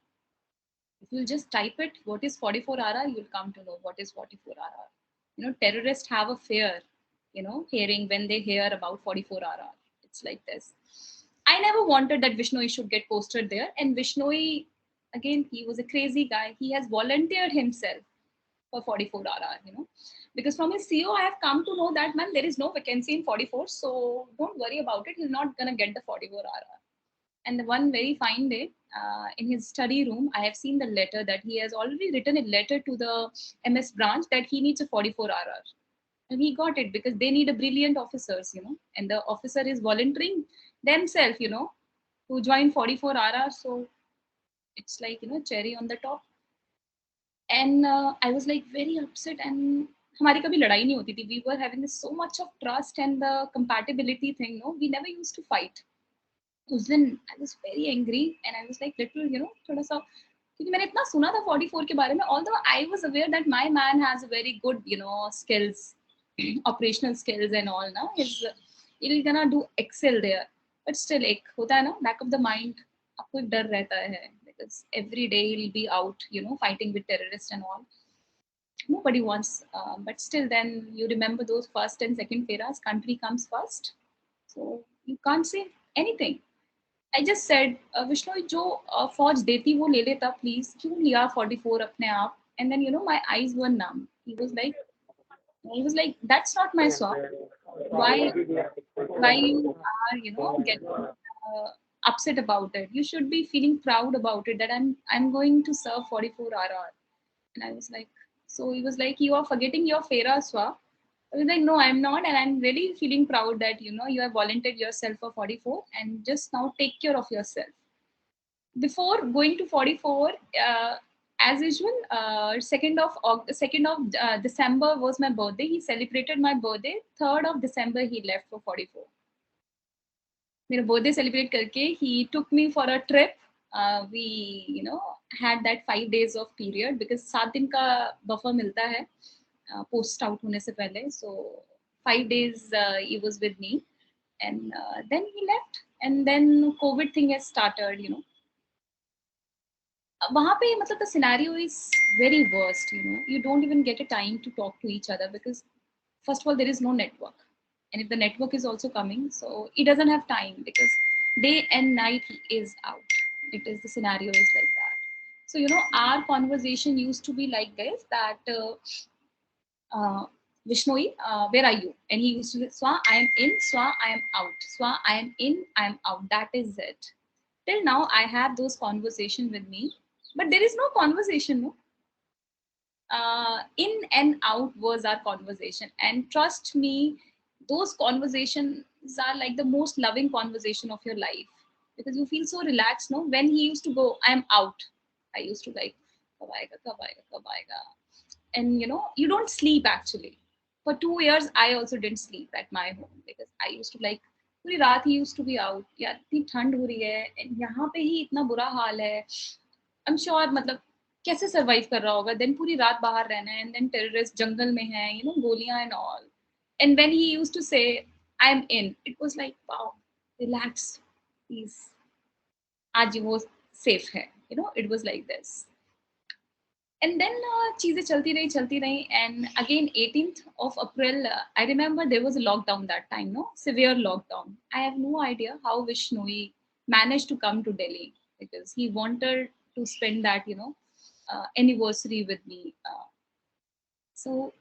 If you just type it, what is 44 RR, you'll come to know what is 44 RR. You know, terrorists have a fear, you know, hearing when they hear about 44 RR. It's like this. I never wanted that Vishnoi should get posted there. And Vishnoi, again, he was a crazy guy. He has volunteered himself for 44 RR, you know, because from his CO, I have come to know that, man, there is no vacancy in 44. So don't worry about it. He's not going to get the 44 RR. And the one very fine day, in his study room, I have seen the letter that he has already written a letter to the MS branch that he needs a 44 RR. And he got it because they need a brilliant officers, you know, and the officer is volunteering themselves, you know, to join 44 RR. So it's like, you know, cherry on the top. And I was like very upset, and हमारी कभी लड़ाई नहीं होती थी. We were having so much of trust and the compatibility thing. No, we never used to fight. उस दिन I was very angry and I was like little, you know, थोड़ा सा, क्योंकि मैंने इतना सुना था 44 के बारे में. Although I was aware that my man has a very good, you know, skills, operational skills and all. ना, he'll gonna do excel there. But still एक होता है ना, back of the mind, आपको एक डर रहता है because every day he'll be out, you know, fighting with terrorists and all. Nobody wants, but still then you remember those first and second feras, country comes first. So you can't say anything. I just said, Vishnu, जो फौज देती वो ले लेता please, क्यों लिया 44 अपने आप? And then, you know, my eyes were numb. He was like, that's not my song. Why you are, you know, getting upset about it? You should be feeling proud about it that I'm going to serve 44 RR. And I was like, so he was like, you are forgetting your Fera Swa. I was like, no, I'm not. And I'm really feeling proud that, you know, you have volunteered yourself for 44 and just now take care of yourself. Before going to 44, as usual, 2nd of December was my birthday. He celebrated my birthday. 3rd of December, he left for 44. मेरा birthday celebrate करके, he took me for a trip. We, you know, had that 5 days of period because 7 दिन का buffer मिलता है post out होने से पहले. So 5 days he was with me, and then he left, and then COVID thing has started, you know. वहाँ पे मतलब the scenario is very worst, you know. You don't even get a time to talk to each other because first of all there is no network, and if the network is also coming, so he doesn't have time because day and night he is out. It is, the scenario is like that. So, you know, our conversation used to be like this, that Vishnoi, where are you? And he used to say, Swa, I am in, Swa, I am out. Swa, I am in, I am out. That is it. Till now, I have those conversations with me, but there is no conversation, no? In and out was our conversation. And trust me, those conversations are like the most loving conversation of your life because you feel so relaxed, no? When he used to go, I'm out, I used to like, kab aayega, kab aayega, kab aayega. And, you know, you don't sleep actually. For 2 years, I also didn't sleep at my home because I used to like, पूरी रात he used to be out. यार इतनी ठंड हो रही है, यहाँ पे ही इतना बुरा हाल है. I'm sure मतलब कैसे survive कर रहा होगा. Then पूरी रात बाहर रहना है, and then terrorists जंगल में हैं, you know, गोलियां and all. And when he used to say, I'm in, it was like, wow, relax, please. आज वो safe है, you know, it was like this. And then चीजें चलती रही, and again 18th of April, I remember there was a lockdown that time, no, severe lockdown. I have no idea how Vishnoi managed to come to Delhi because he wanted to spend that, you know, anniversary with me. So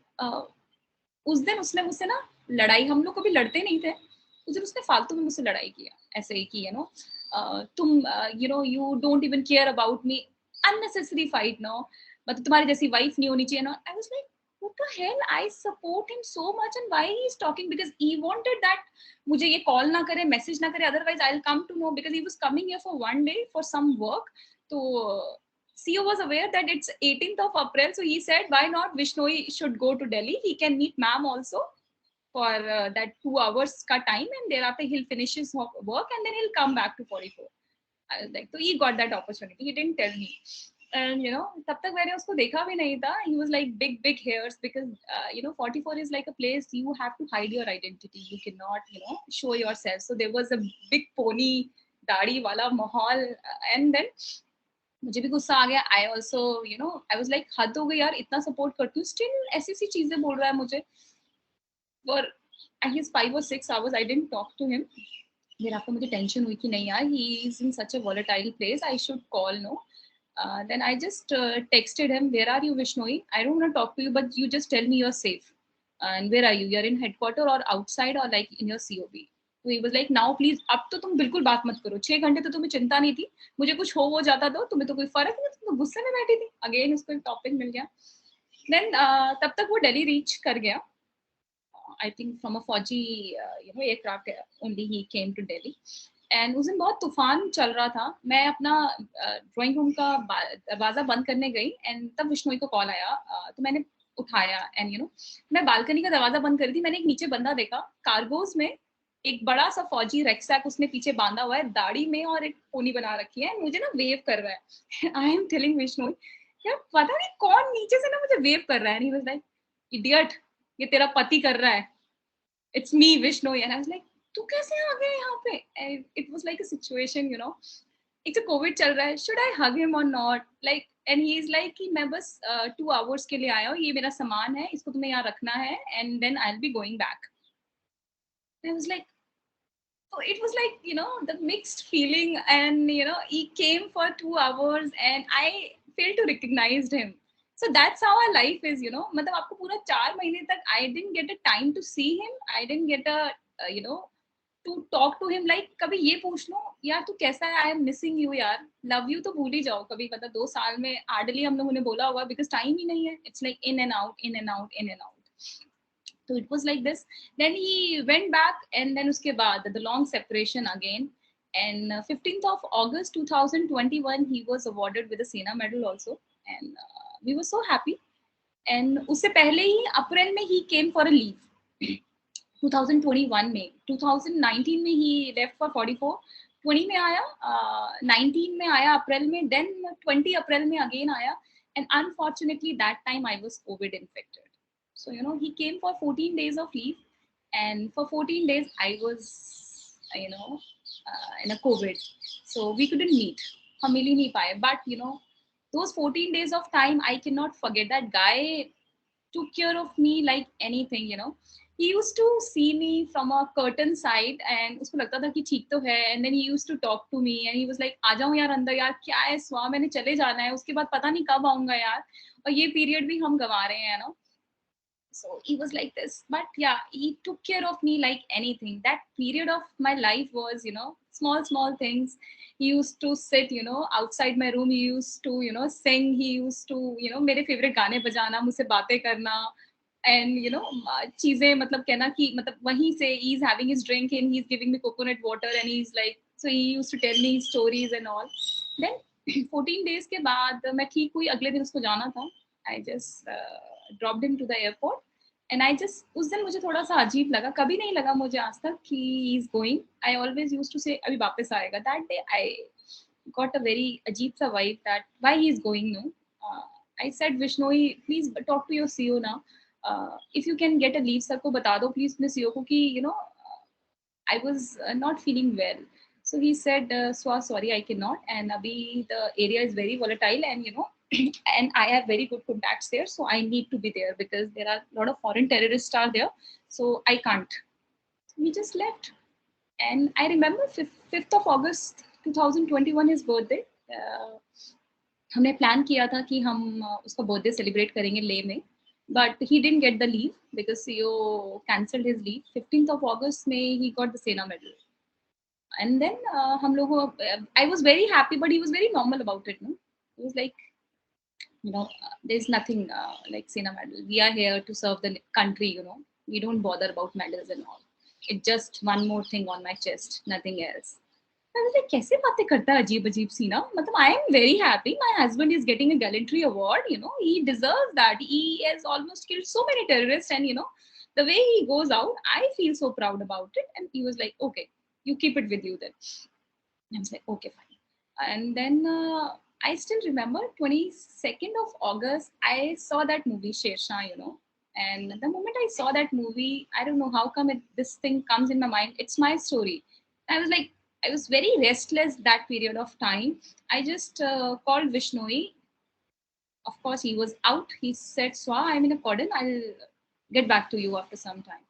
उस दिन उसने मुझसे ना लड़ाई, हम लोग कभी लड़ते नहीं थे, उस दिन उसने फालतू में मुझसे लड़ाई किया, ऐसे ही की, you know, तुम you know, you don't even care about me, unnecessary fight, no, मतलब तुम्हारी जैसी वाइफ नहीं होनी चाहिए ना. I was like, what the hell? I support him so much, and why he is talking? Because he wanted that मुझे ये call ना करे, message ना करे, otherwise I'll come to know, because he was coming here for 1 day for some work. So CEO was aware that it's 18th of April, so he said, why not Vishnoi should go to Delhi? He can meet ma'am also for that 2 hours ka time, and thereafter he'll finish his work and then he'll come back to 44. I was like, so he got that opportunity. He didn't tell me. And तब तक मैंने उसको देखा भी नहीं था. He was like big hairs because 44 is like a place you have to hide your identity. You cannot show yourself. So there was a big pony दाढ़ी वाला माहौल. And then मुझे भी गुस्सा आ गया. I also I was like हद हो गई यार, इतना सपोर्ट करती हूँ, स्टिल ऐसी ऐसी चीजें बोल रहा है मुझे. For at least 5 or 6 hours I didn't talk to him. फिर आपको मुझे टेंशन हुई कि नहीं यार, he is in such a volatile place, I should call. No. Then I just texted him, where are you Vishnoi? I don't want to talk to you, but you just tell me you're safe. And where are you? You're in headquarter or outside or like in your COB? So he was like, now please, अब तो तुम बिल्कुल बात मत करो. 6 घंटे तो तुम्हें चिंता नहीं थी, मुझे कुछ हो जाता तो तुम्हें तो कोई फर्क नहीं, तुम तो गुस्से में बैठी थी. अगेन उसको एक टॉपिक मिल गया. देन तब तक वो दिल्ली रीच कर गया. I think from a Fauji aircraft only he came to Delhi. And उस दिन बहुत तूफान चल रहा था. मैं अपना ड्राइंग रूम का दरवाजा बंद करने गई एंड तब विष्णोई को कॉल आया. तो मैंने उठाया एंड मैं बालकनी का दरवाजा बंद कर रही थी. मैंने एक नीचे बंदा देखा कार्गोज में, एक बड़ा सा फौजी रैकसैक उसने पीछे बांधा हुआ है दाढ़ी में और एक पोनी बना रखी है. मुझे ना वेव कर रहा है. आई एम टेलिंग विष्णोई यार पता नहीं कौन नीचे से ना मुझे वेव कर रहा है. ही वाज लाइक इडियट, ये तेरा पति कर रहा है. It's me Vishnoi. And I was like तू कैसे आ गया यहाँ पे? And it was like a situation, एक तो कोविड चल रहा है, should I hug him or not? Like, and he is like कि मैं बस 2 hours के लिए आया हूँ, ये मेरा सामान है, इसको तुम्हें यहाँ रखना है, and then I'll be going back. And I was like, so it was like the mixed feeling, and he came for 2 hours and I failed to recognize him. So that's how our life is. मतलब आपको पूरा 4 महीने तक I didn't get a time to see him. I didn't get a to talk to him. Like कभी ये पूछ लो यार तू कैसा है, I am missing you यार, love you तो भूल ही जाओ. कभी मतलब 2 साल में hardly हम लोगों ने बोला होगा because time ही नहीं है. It's like in and out, in and out, in and out. So it was like this. Then he went back, and then uske baad the long separation again. And 15th of August 2021, he was awarded with the Sena Medal also, and we were so happy. And usse pehle hi April mein he came for a leave. 2021 में, 2019 में he left for 44. 20 में आया, 19 में आया अप्रैल में, then 20 अप्रैल में again आया. And unfortunately that time I was COVID infected. So he came for 14 days of leave, and for 14 days I was in a COVID, so we couldn't meet. हम मिल ही नहीं पाए. But those 14 days of time I cannot forget. That guy took care of me like anything. He used to see me from a curtain side and उसको लगता था कि ठीक तो है. And then he used to talk to me and he was like आ जाओ यार अंदर, यार क्या है स्वा, मैंने चले जाना है, उसके बाद पता नहीं कब आऊंगा यार, और ये पीरियड भी हम गंवा रहे हैं So he was like this. But yeah, he took care of me like anything. That period of my life was, small things. He used to sit, outside my room. He used to, sing. He used to, मेरे favorite गाने बजाना, मुझसे बातें करना. And, चीजें मतलब कहना कि मतलब वहीं से he's having his drink and he's giving me coconut water and he's like, so he used to tell me stories and all. Then 14 days के बाद मैं ठीक हुई, अगले दिन उसको जाना था. I just dropped him to the airport and I just उस दिन मुझे थोड़ा सा अजीब लगा, कभी नहीं लगा मुझे आज तक कि he is going. I always used to say अभी वापस आएगा. That day I got a very अजीब सा vibe that why he is going. No, I said Vishnoi, please talk to your CEO now. If you can get a leave, sir को बता दो please अपने CEO को कि I was not feeling well. So he said, sorry, I cannot. And abhi the area is very volatile and and I have very good contacts there, so I need to be there because there are a lot of foreign terrorists are there, so I can't. We just left. And I remember 5th of August 2021 his birthday. हमने plan किया था कि हम उसका birthday celebrate करेंगे ले में, but he didn't get the leave because CEO cancelled his leave. 15th of August में he got the Sena Medal. And then हम लोगों I was very happy, but he was very normal about it. No, he was like, there's nothing like Sena Medal. We are here to serve the country. We don't bother about medals and all. It's just one more thing on my chest, nothing else. I was like, कैसे बातें करता है अजीब अजीब सी ना. मतलब I am very happy. My husband is getting a gallantry award. He deserves that. He has almost killed so many terrorists, and the way he goes out, I feel so proud about it. And he was like, okay, you keep it with you then. I was like, okay, fine. And then I still remember 22nd of August, I saw that movie, Shersha, And the moment I saw that movie, I don't know how come this thing comes in my mind. It's my story. I was like, I was very restless that period of time. I just called Vishnoi. Of course, he was out. He said, Swa, I'm in a cordon. I'll get back to you after some time.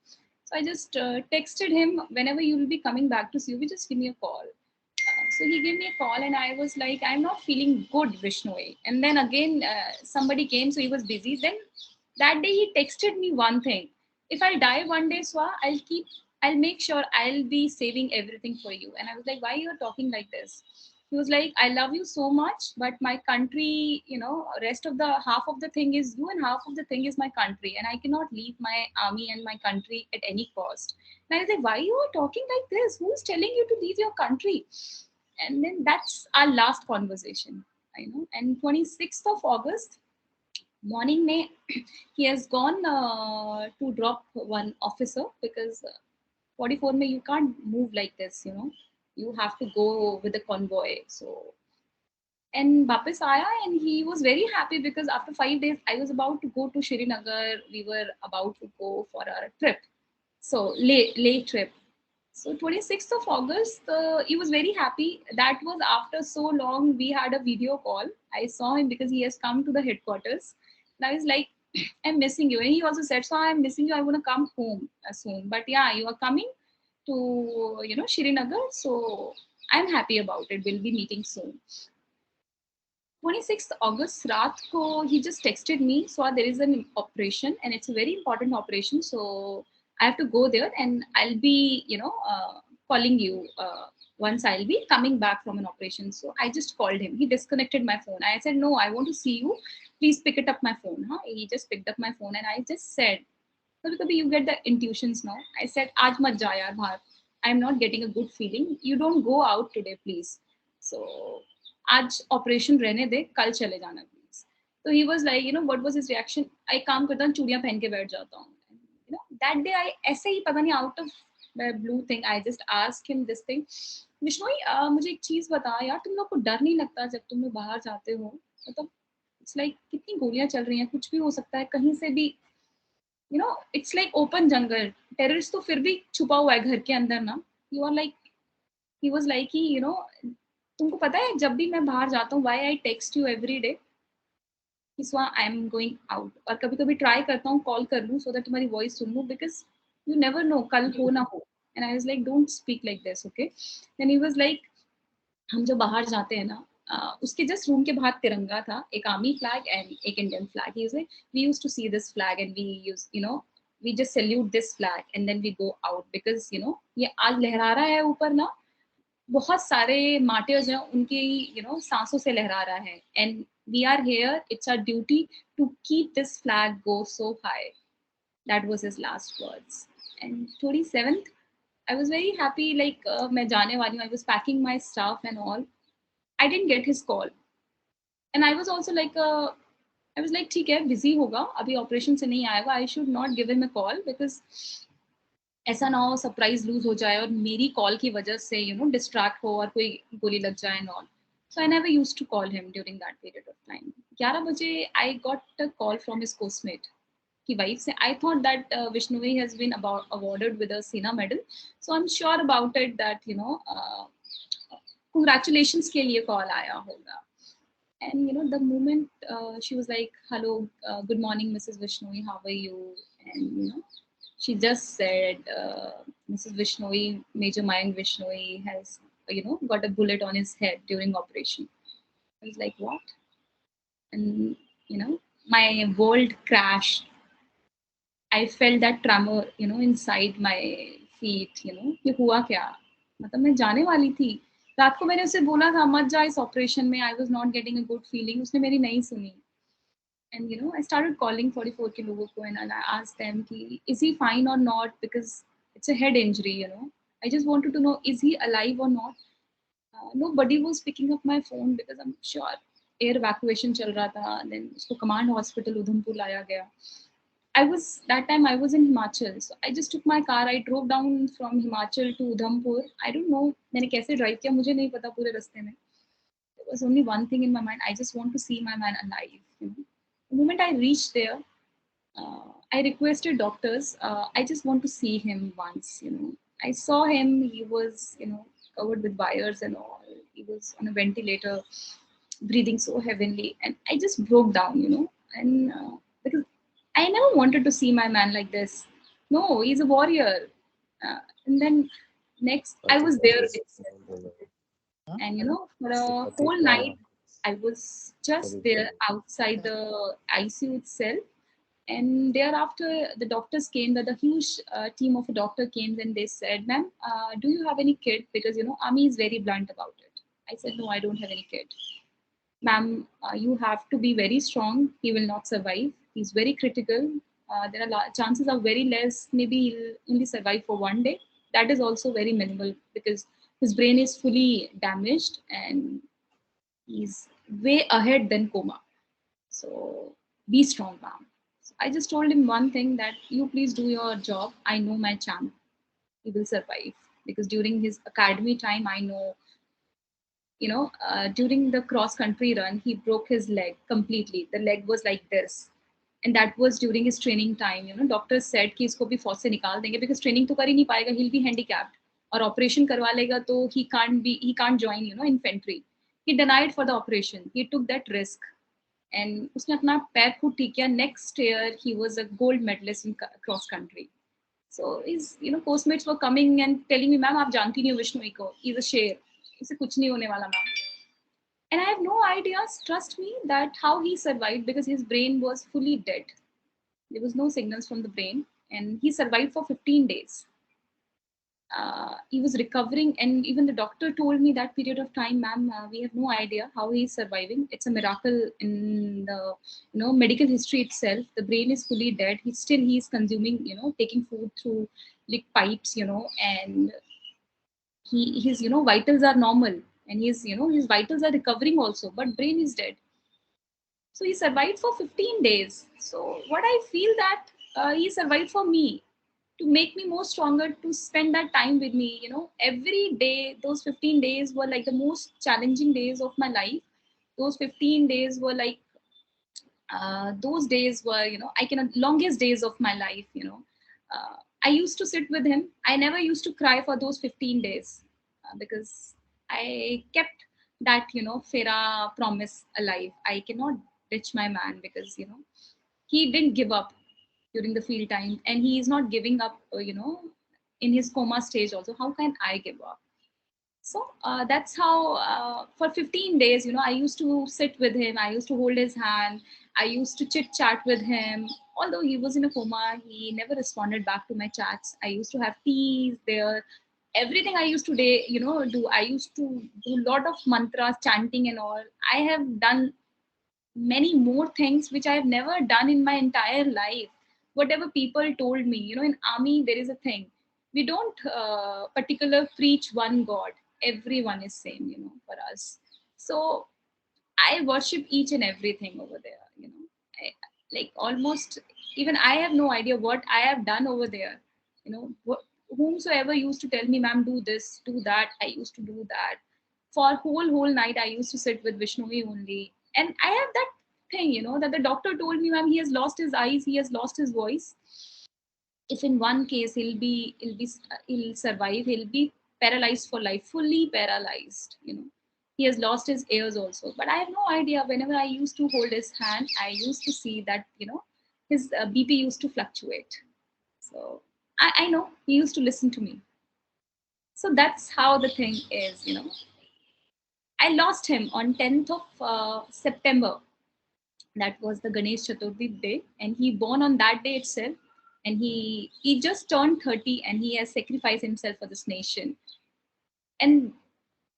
So I just texted him, whenever you will be coming back to CUB, just give me a call. So he gave me a call and I was like, I'm not feeling good, Vishnoi. And then again, somebody came, so he was busy. Then that day he texted me one thing. If I die one day, Swa, I'll make sure I'll be saving everything for you. And I was like, why you're talking like this? He was like, I love you so much, but my country, rest of the half of the thing is you and half of the thing is my country. And I cannot leave my army and my country at any cost. And I was like, why you are talking like this? Who's telling you to leave your country? And then that's our last conversation, And 26th of August, morning May, he has gone to drop one officer because 44 May, you can't move like this, You have to go with the convoy. So, and Bapis Aya, and he was very happy because after 5 days, I was about to go to Srinagar. We were about to go for our trip. So, late trip. So 26th of August, he was very happy. That was after so long we had a video call. I saw him because he has come to the headquarters. And I was like, I'm missing you. And he also said, so I'm missing you. I want to come home soon. But yeah, you are coming to, Srinagar. So I'm happy about it. We'll be meeting soon. 26th August, Raat ko, he just texted me. So there is an operation and it's a very important operation. So I have to go there and I'll be, calling you once I'll be coming back from an operation. So I just called him. He disconnected my phone. I said, no, I want to see you. Please pick it up my phone. Huh? He just picked up my phone and I just said, kabhi you get the intuitions now. I said, aaj mat ja yaar bahar. I'm not getting a good feeling. You don't go out today, please. So आज operation रहने दे, कल चले जाना please. तो he was like, what was his reaction? I काम करता हूँ, चूड़ियां पहन के बैठ जाता हूँ. दैट डे आई ऐसे ही पता नहीं out of blue thing I just ask him this thing, Vishnoi मुझे एक चीज बता यार, तुम लोग को डर नहीं लगता जब तुम लोग बाहर जाते हो? मतलब इट्स लाइक कितनी गोलियां चल रही हैं, कुछ भी हो सकता है कहीं से भी. It's like open jungle. Terrorist तो फिर भी छुपा हुआ है घर के अंदर ना. You are like, he was like he, तुमको पता है जब भी मैं बाहर जाता हूँ, why I text you every day, I am going out. और कभी कभी ट्राई करता हूँ कॉल कर लूँ सो दैट तुम्हारी वॉइस सुन लूँ, बिकॉज यू नेवर नो कल हो ना हो. And I was like, don't speak like this, okay. Then he was like, हम जब बाहर जाते हैं ना, उसके जस्ट रूम के बाहर तिरंगा था, एक आर्मी फ्लैग एंड एक Indian flag. He was like, we used to see this flag and we use, we just salute this flag and then we go out because ये आज लहरा रहा है ऊपर ना, बहुत सारे मार्टियर्स हैं उनकी सांसों से लहरा रहा है. And we are here, it's our duty to keep this flag go so high. That was his last words. And 27th I was very happy, like मैं जाने वाली हूँ. I was packing my stuff and all. I didn't get his call and I was also like, I was like ठीक है, busy होगा, अभी operation से नहीं आएगा. I should not give him a call because ऐसा ना हो सरप्राइज लूज हो जाए और मेरी कॉल की वजह से डिस्ट्रैक्ट हो और कोई गोली लग जाए and all. So I never used to call him during that period of time. 11 बजे I got a call from his coursemate की वाइफ से. आई थॉट दैट विष्णुवी has been awarded with a Sena medal. So I am sure about it that congratulations के लिए call आया होगा. And the moment she was like, hello, good morning Mrs. Vishnoi, how are you? And she just said, Mrs. Vishnoi, Major Mayank Vishnoi has got a bullet on his head during operation. I was like, what? And my world crashed. I felt that tremor inside my feet. ये हुआ क्या? मतलब मैं जाने वाली थी. रात को मैंने उसे बोला था मत जा इस ऑपरेशन में. I was not getting a good feeling. उसने मेरी नहीं सुनी. And I started calling 44 ke logo ko and I asked them ki, is he fine or not, because it's a head injury. I just wanted to know, is he alive or not? Nobody was picking up my phone because I'm sure air evacuation chal raha tha. Then usko command hospital Udhampur laya gaya. That time I was in Himachal, so I just took my car. I drove down from Himachal to Udhampur. I don't know मैंने कैसे drive किया, मुझे नहीं पता पूरे रास्ते में. there was only one thing in my mind. I just want to see my man alive. You know? The moment I reached there, I requested doctors. I just want to see him once. You know, I saw him. He was, you know, covered with wires and all. He was on a ventilator, breathing so heavily, and I just broke down. You know, and because I never wanted to see my man like this. No, he's a warrior. And then next, I was there itself. And you know, for a whole night, I was just there outside the ICU itself. And thereafter, the doctors came. The huge team of a doctor came and they said, "Ma'am, do you have any kid?" Because you know, Ami is very blunt about it. I said, "No, I don't have any kid." "Ma'am, you have to be very strong. He will not survive. He's very critical. There are chances are very less. Maybe he'll only survive for one day. That is also very minimal because his brain is fully damaged and he's way ahead than coma. So be strong, ma'am." So I just told him one thing, that you please do your job. I know my champ. He will survive because during his academy time, I know, you know, during the cross country run, he broke his leg completely. The leg was like this. And that was during his training time. You know, doctors said कि इसको भी फौज से निकाल देंगे because training तो कर ही नहीं पाएगा, he'll be handicapped. और operation करवा लेगा तो he can't join, you know, infantry. He denied for the operation. He took that risk. And उसने अपना पैर खुद ठीक किया. Next year, he was a gold medalist in cross country. So his, you know, postmates were coming and telling me, "Ma'am, आप जानती नहीं हो विष्णु को. He's a शेर. इसे कुछ नहीं होने वाला, ma'am." And I have no ideas, trust me, that how he survived because his brain was fully dead. There was no signals from the brain, and he survived for 15 days. He was recovering, and even the doctor told me that period of time, "Ma'am, we have no idea how he is surviving. It's a miracle in the, you know, medical history itself. The brain is fully dead. He is consuming, you know, taking food through like pipes, you know, and his, you know, vitals are normal, and his, you know, his vitals are recovering also, but brain is dead." So he survived for 15 days. So what I feel that he survived for me, to make me more stronger, to spend that time with me. You know, every day, those 15 days were like the most challenging days of my life. Those 15 days were like, those days were, you know, I cannot, longest days of my life, you know. I used to sit with him. I never used to cry for those 15 days because I kept that, you know, Fera promise alive. I cannot ditch my man because, you know, he didn't give up during the field time, and he is not giving up, you know, in his coma stage also. How can I give up? So that's how for 15 days, you know, I used to sit with him. I used to hold his hand. I used to chit chat with him. Although he was in a coma, he never responded back to my chats. I used to have teas there. Everything I used to you know, do. I used to do a lot of mantras, chanting and all. I have done many more things which I have never done in my entire life. Whatever people told me, you know, in army there is a thing. We don't particular preach one God. Everyone is same, you know, for us. So I worship each and everything over there. You know, like almost even I have no idea what I have done over there. You know, whomsoever used to tell me, "Ma'am, do this, do that," I used to do that. For whole night, I used to sit with Vishnuvi only, and I have that thing, you know, that the doctor told me, "Ma'am, he has lost his eyes, he has lost his voice. If in one case he'll survive, he'll be paralyzed for life, fully paralyzed, you know. He has lost his ears also." But I have no idea. Whenever I used to hold his hand, I used to see that, you know, his BP used to fluctuate. So I know he used to listen to me. So that's how the thing is, you know. I lost him on 10th of September. That was the Ganesh Chaturthi day, and he born on that day itself. And he just turned 30, and he has sacrificed himself for this nation. And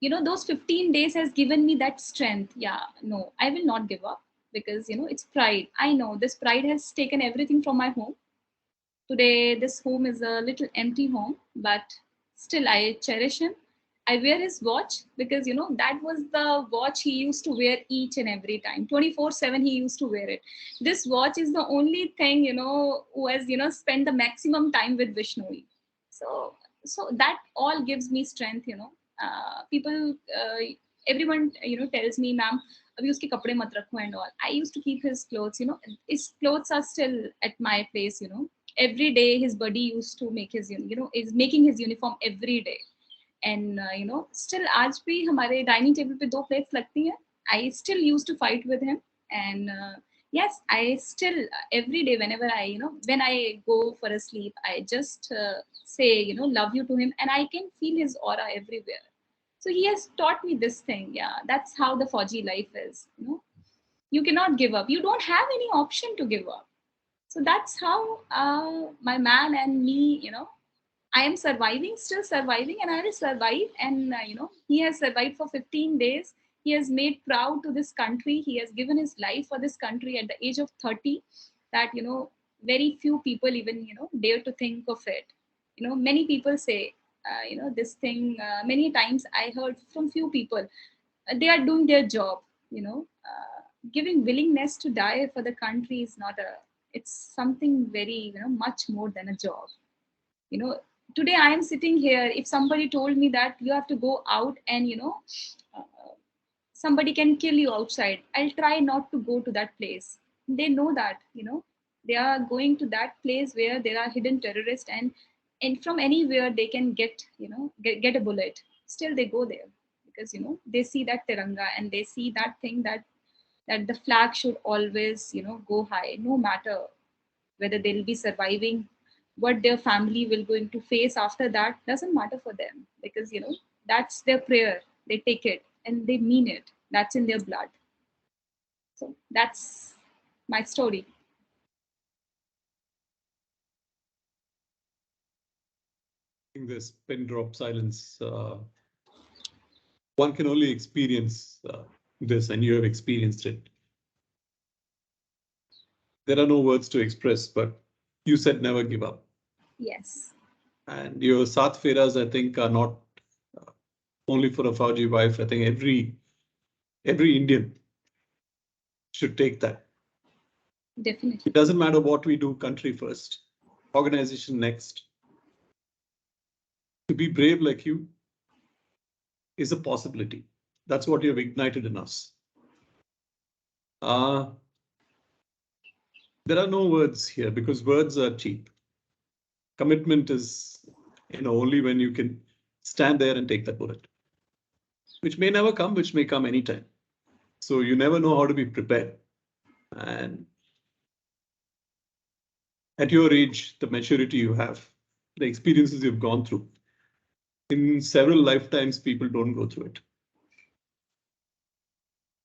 you know, those 15 days has given me that strength. Yeah, no, I will not give up because, you know, it's pride. I know this pride has taken everything from my home. Today, this home is a little empty home, but still I cherish him. I wear his watch because, you know, that was the watch he used to wear each and every time. 24/7 he used to wear it. This watch is the only thing, you know, who has, you know, spent the maximum time with Vishnu. So that all gives me strength, you know. People everyone tells me, ma'am, abhi uske kapde mat rakho and all. I used to keep his clothes, his clothes are still at my place. Every day his buddy used to make his is making his uniform every day. And still आज भी हमारे dining table पे 2 plates लगती हैं. I still used to fight with him. And yes, I still every day whenever I when I go for a sleep, I just say love you to him, and I can feel his aura everywhere. So he has taught me this thing. Yeah, that's how the Fauji life is. You cannot give up. You don't have any option to give up. So that's how my man and me, I am surviving, still surviving, and I will survive. And he has survived for 15 days. He has made proud to this country. He has given his life for this country at the age of 30. That very few people even dare to think of it. Many people say this thing. Many times I heard from few people. They are doing their job. Giving willingness to die for the country is not a. It's something very much more than a job. Today I am sitting here. If somebody told me that you have to go out and uh, somebody can kill you outside, I'll try not to go to that place. They know that they are going to that place where there are hidden terrorists, and from anywhere they can get a bullet. Still they go there because they see that tiranga, and they see that thing, that the flag should always go high, no matter whether they'll be surviving, what their family will going to face after that doesn't matter for them, because that's their prayer. They take it and they mean it. That's in their blood. So that's my story. This pin drop silence, one can only experience this, and you have experienced it. There are no words to express, but you said never give up. Yes. And your Sat Feras, I think, are not only for a Fauji wife. I think every Indian should take that. Definitely. It doesn't matter what we do, country first, organization next. To be brave like you is a possibility. That's what you have ignited in us. There are no words here because words are cheap. Commitment is, only when you can stand there and take that bullet, which may never come, which may come anytime. So you never know how to be prepared. And at your age, the maturity you have, the experiences you've gone through, in several lifetimes, people don't go through it.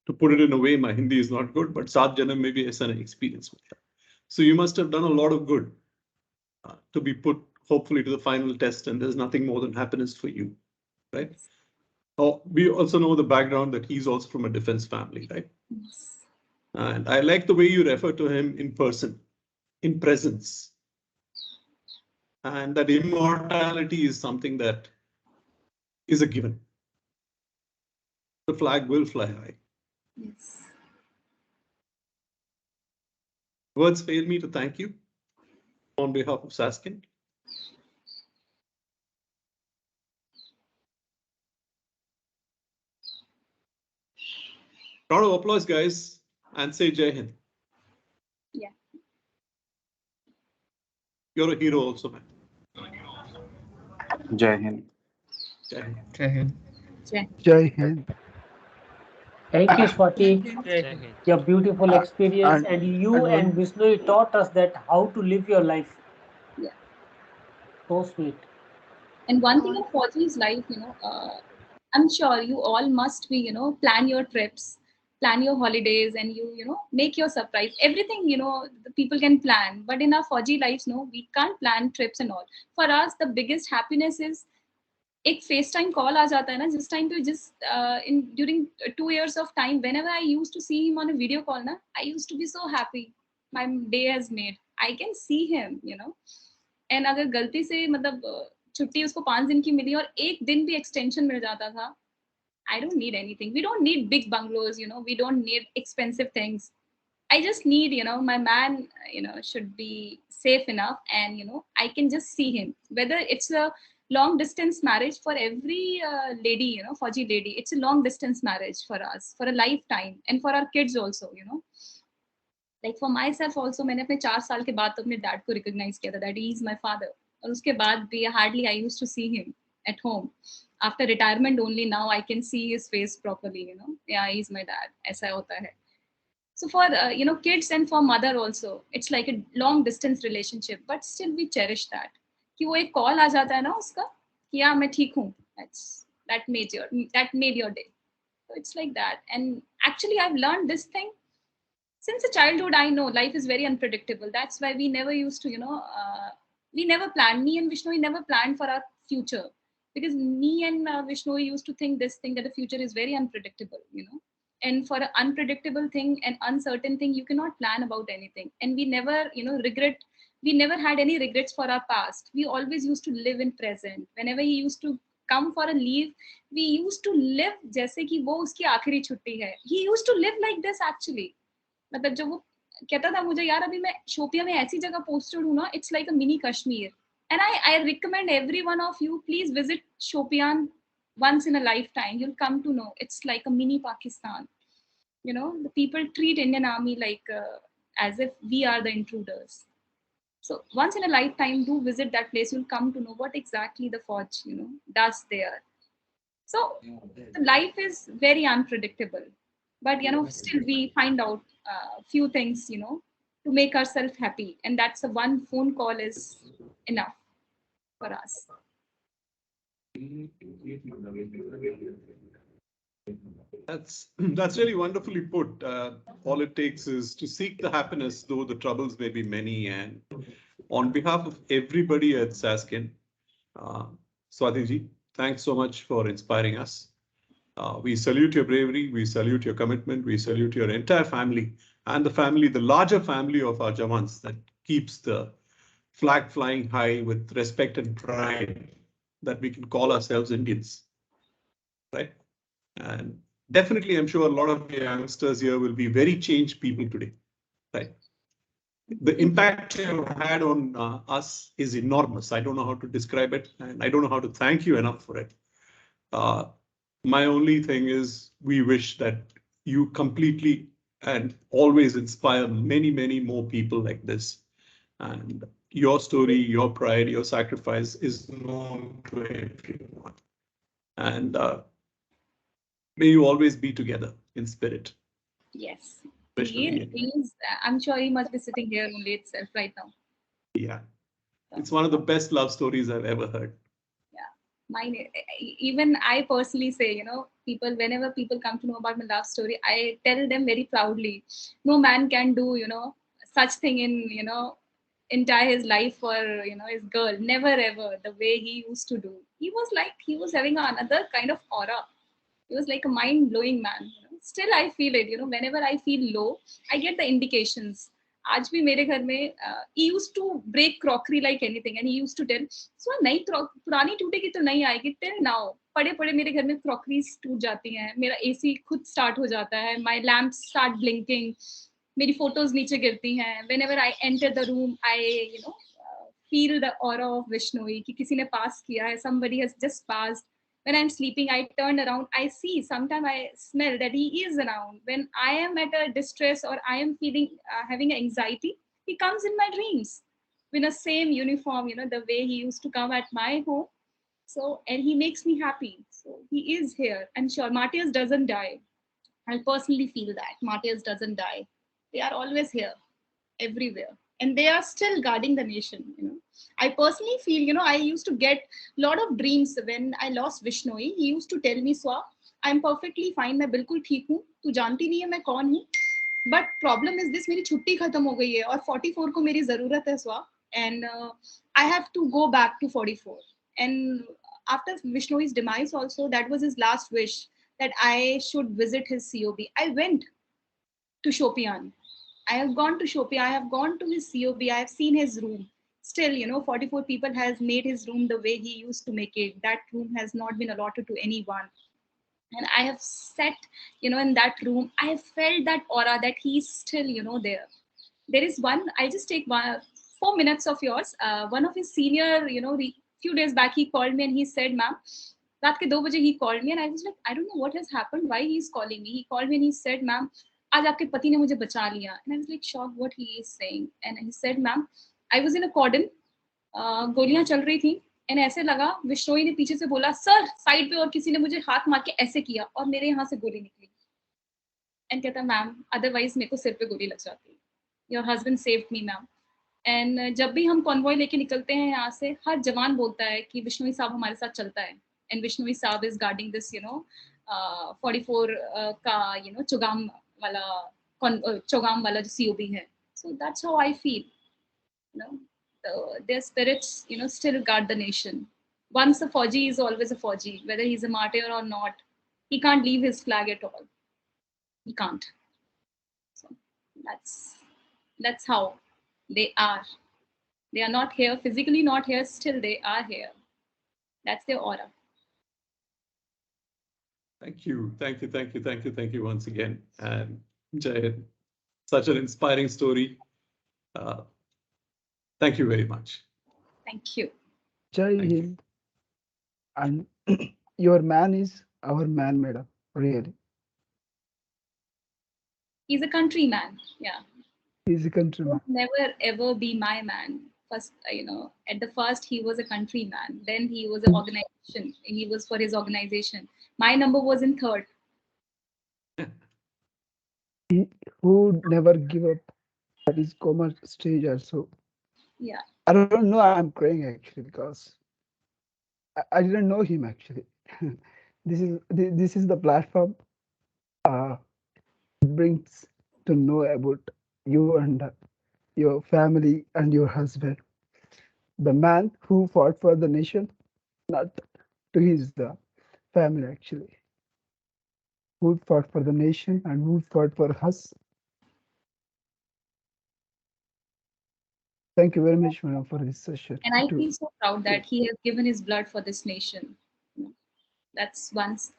To put it in a way, my Hindi is not good, but Saat Janam maybe is an experience with that. So you must have done a lot of good to be put, hopefully, to the final test, and there's nothing more than happiness for you, right? Oh, we also know the background that he's also from a defense family, right? Yes. And I like the way you refer to him in person, in presence. And that immortality is something that is a given. The flag will fly high. Yes. Words fail me to thank you on behalf of Saskin. Round of applause, guys, and say Jai Hind. Yeah. You're a hero also, man. Jai Hind. Jai Hind. Jai Hind. Jai Hind. Thank you, Swati. Jai Hind. Your beautiful experience, and you and one- Vishnu taught us that how to live your life. Yeah. So sweet. And one thing of Fauji's life, I'm sure you all must be, plan your trips, plan your holidays, and make your surprise. Everything, the people can plan. But in our Fauji lives, no, we can't plan trips and all. For us, the biggest happiness is एक FaceTime call आ जाता है ना, जिस time पे in during 2 years of time, whenever I used to see him on a video call ना, I used to be so happy. My day has made. I can see him, And अगर गलती से मतलब छुट्टी उसको 5 दिन की मिली और 1 दिन भी extension मिल जाता था, I don't need anything. We don't need big bungalows, we don't need expensive things. I just need, my man, should be safe enough, and I can just see him. Whether it's a long distance marriage for every lady, you know, Fauji lady. It's a long distance marriage for us, for a lifetime, and for our kids also, you know. Like for myself also, मैंने अपने 4 साल के बाद तो अपने dad को recognize किया था that he is my father. और उसके बाद भी hardly I used to see him at home. After retirement only now I can see his face properly, you know. Yeah, he's my dad. ऐसा होता है. So for you know, kids and for mother also, it's like a long distance relationship, but still we cherish that. कि वो एक call आ जाता है ना उसका कि हाँ मैं ठीक हूँ. That made your day. So it's like that. And actually I've learned this thing since a childhood. I know life is very unpredictable. That's why we never used to, you know, we never planned. Me and Vishnu, we never planned for our future, because me and Vishnu used to think this thing that the future is very unpredictable, you know. And for an unpredictable thing, an uncertain thing, you cannot plan about anything. And we never, you know, we never had any regrets for our past. We always used to live in present. Whenever he used to come for a leave, we used to live जैसे कि वो उसकी आखिरी छुट्टी है. He used to live like this actually. मतलब जब वो कहता था मुझे यार अभी मैं शोपिया में ऐसी जगह पोस्टेड हूँ ना, it's like a mini Kashmir. And I recommend every one of you, please visit Shopian once in a lifetime. You'll come to know it's like a mini Pakistan. You know, the people treat Indian Army like as if we are the intruders. So once in a lifetime, do visit that place. You'll come to know what exactly the Fauj, you know, does there. So the life is very unpredictable, but you know, still we find out a few things, you know, to make ourselves happy, and that's a one phone call is enough for us. That's really wonderfully put. All it takes is to seek the happiness, though the troubles may be many. And on behalf of everybody at Saskin, Swati ji, thanks so much for inspiring us. We salute your bravery, we salute your commitment, we salute your entire family and the larger family of our Jawans that keeps the flag flying high with respect and pride that we can call ourselves Indians, right? And definitely, I'm sure a lot of youngsters here will be very changed people today, right? The impact you've had on us is enormous. I don't know how to describe it, and I don't know how to thank you enough for it. My only thing is we wish that you completely and always inspire many, many more people like this. And your story, your pride, your sacrifice is known to everyone. And may you always be together in spirit. Yes. Especially I'm sure he must be sitting here only itself right now. Yeah. It's one of the best love stories I've ever heard. Mine, even I personally say, you know, whenever people come to know about my love story, I tell them very proudly, no man can do, you know, such thing in, you know, entire his life for, you know, his girl. Never ever the way he used to do. He was having another kind of aura. He was like a mind-blowing man. You know? Still, I feel it. You know, whenever I feel low, I get the indications. आज भी मेरे घर में he used to break crockery like anything, and he used to tell, so नई पुरानी टूटेगी तो नहीं आएगी. Till now, पड़े पड़े मेरे घर में crockeries टूट जाती हैं. मेरा AC खुद start हो जाता है. My lamps start blinking. मेरी photos नीचे गिरती हैं. Whenever I enter the room, I, you know, feel the aura of Vishnoi कि किसी ने pass किया है. Somebody has just passed. When I'm sleeping, I turn around, I see, sometimes I smell that he is around. When I am at a distress or I am feeling, having anxiety, he comes in my dreams with the same uniform, you know, the way he used to come at my home. So, and he makes me happy. So he is here. I'm sure Martyrs doesn't die. I personally feel that Martyrs doesn't die. They are always here, everywhere. And they are still guarding the nation, you know. I personally feel, you know, I used to get a lot of dreams when I lost Vishnoi. He used to tell me, Swa, I'm perfectly fine, मैं बिल्कुल ठीक हूँ, तू जानती नहीं है मैं कौन हूँ. But problem is this, मेरी छुट्टी खत्म हो गई है और 44 को मेरी जरूरत है Swa, and I have to go back to 44. And after Vishnoi's demise also, that was his last wish, that I should visit his COB. I went to Shopian. I have gone to Shopian. I have gone to his COB. I have seen his room. Still, you know, 44 people has made his room the way he used to make it. That room has not been allotted to anyone. And I have sat, you know, in that room. I have felt that aura that he's still, you know, there. There is one, I just take 4 minutes of yours. One of his senior, you know, few days back he called me and he said, ma'am, रात के 2 बजे he called me and I was like, I don't know what has happened, why he is calling me. He called me and he said, ma'am, आज आपके पति ने मुझे बचा लिया. And I was like shocked what he is saying. And he said, ma'am, I was in a cordon, गोलियां चल रही थी and ऐसे लगा विश्नोई ने पीछे से बोला सर साइड पे और किसी ने मुझे हाथ मार के ऐसे किया और मेरे यहाँ से गोली निकली. एंड कहता मैम अदरवाइज मेरे को सिर पे गोली लग जाती. Your husband saved me ma'am. And जब भी हम कॉन्वॉय लेके निकलते हैं यहाँ से हर जवान बोलता है कि विश्नोई साहब हमारे साथ चलता है. एंड विश्नोई साहब इज गार्डिंग दिस 44 का चौगाम वाला जो COB है. So that's how I feel. Their spirits still guard the nation. Once a Fauji is always a Fauji, whether he's a martyr or not. He can't leave his flag at all. He can't. So that's how they are. They are not here physically, not here, still they are here. That's their aura. Thank you once again. And Jay, such an inspiring story. Thank you very much. Thank you. Jai Hind. And your man is our man, madam. Really. He's a countryman. Yeah. He's a countryman. Never ever be my man. First, at the first he was a countryman. Then he was an organization. He was for his organization. My number was in third. He would never give up at his coma stage also. Yeah. I don't know. I'm crying actually because I didn't know him actually. this is the platform brings to know about you and your family and your husband. The man who fought for the nation, not to his family actually. Who fought for the nation and who fought for us. Thank you very much, madam, for this session. And I feel so proud that he has given his blood for this nation. That's once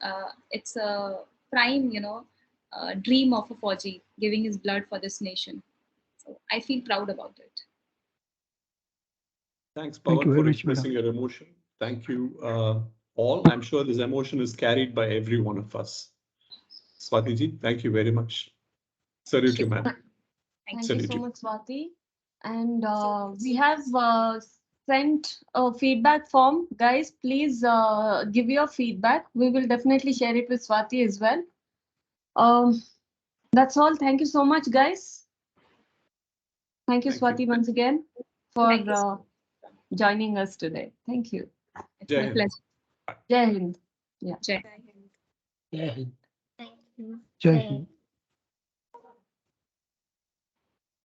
it's a prime, dream of a Fauji, giving his blood for this nation. So I feel proud about it. Thanks, Pawan, for expressing your emotion. Thank you all. I'm sure this emotion is carried by every one of us. Swati ji, thank you very much. Salute you, ma'am. Thank you so much, Swati. And we have sent a feedback form. Guys, please give your feedback. We will definitely share it with Swati as well. That's all. Thank you so much, guys. Thank you, Swati, once again for joining us today. Thank you. It's my pleasure. Jai Hind. Yeah. Jai Hind. Jai Hind. Jai Hind.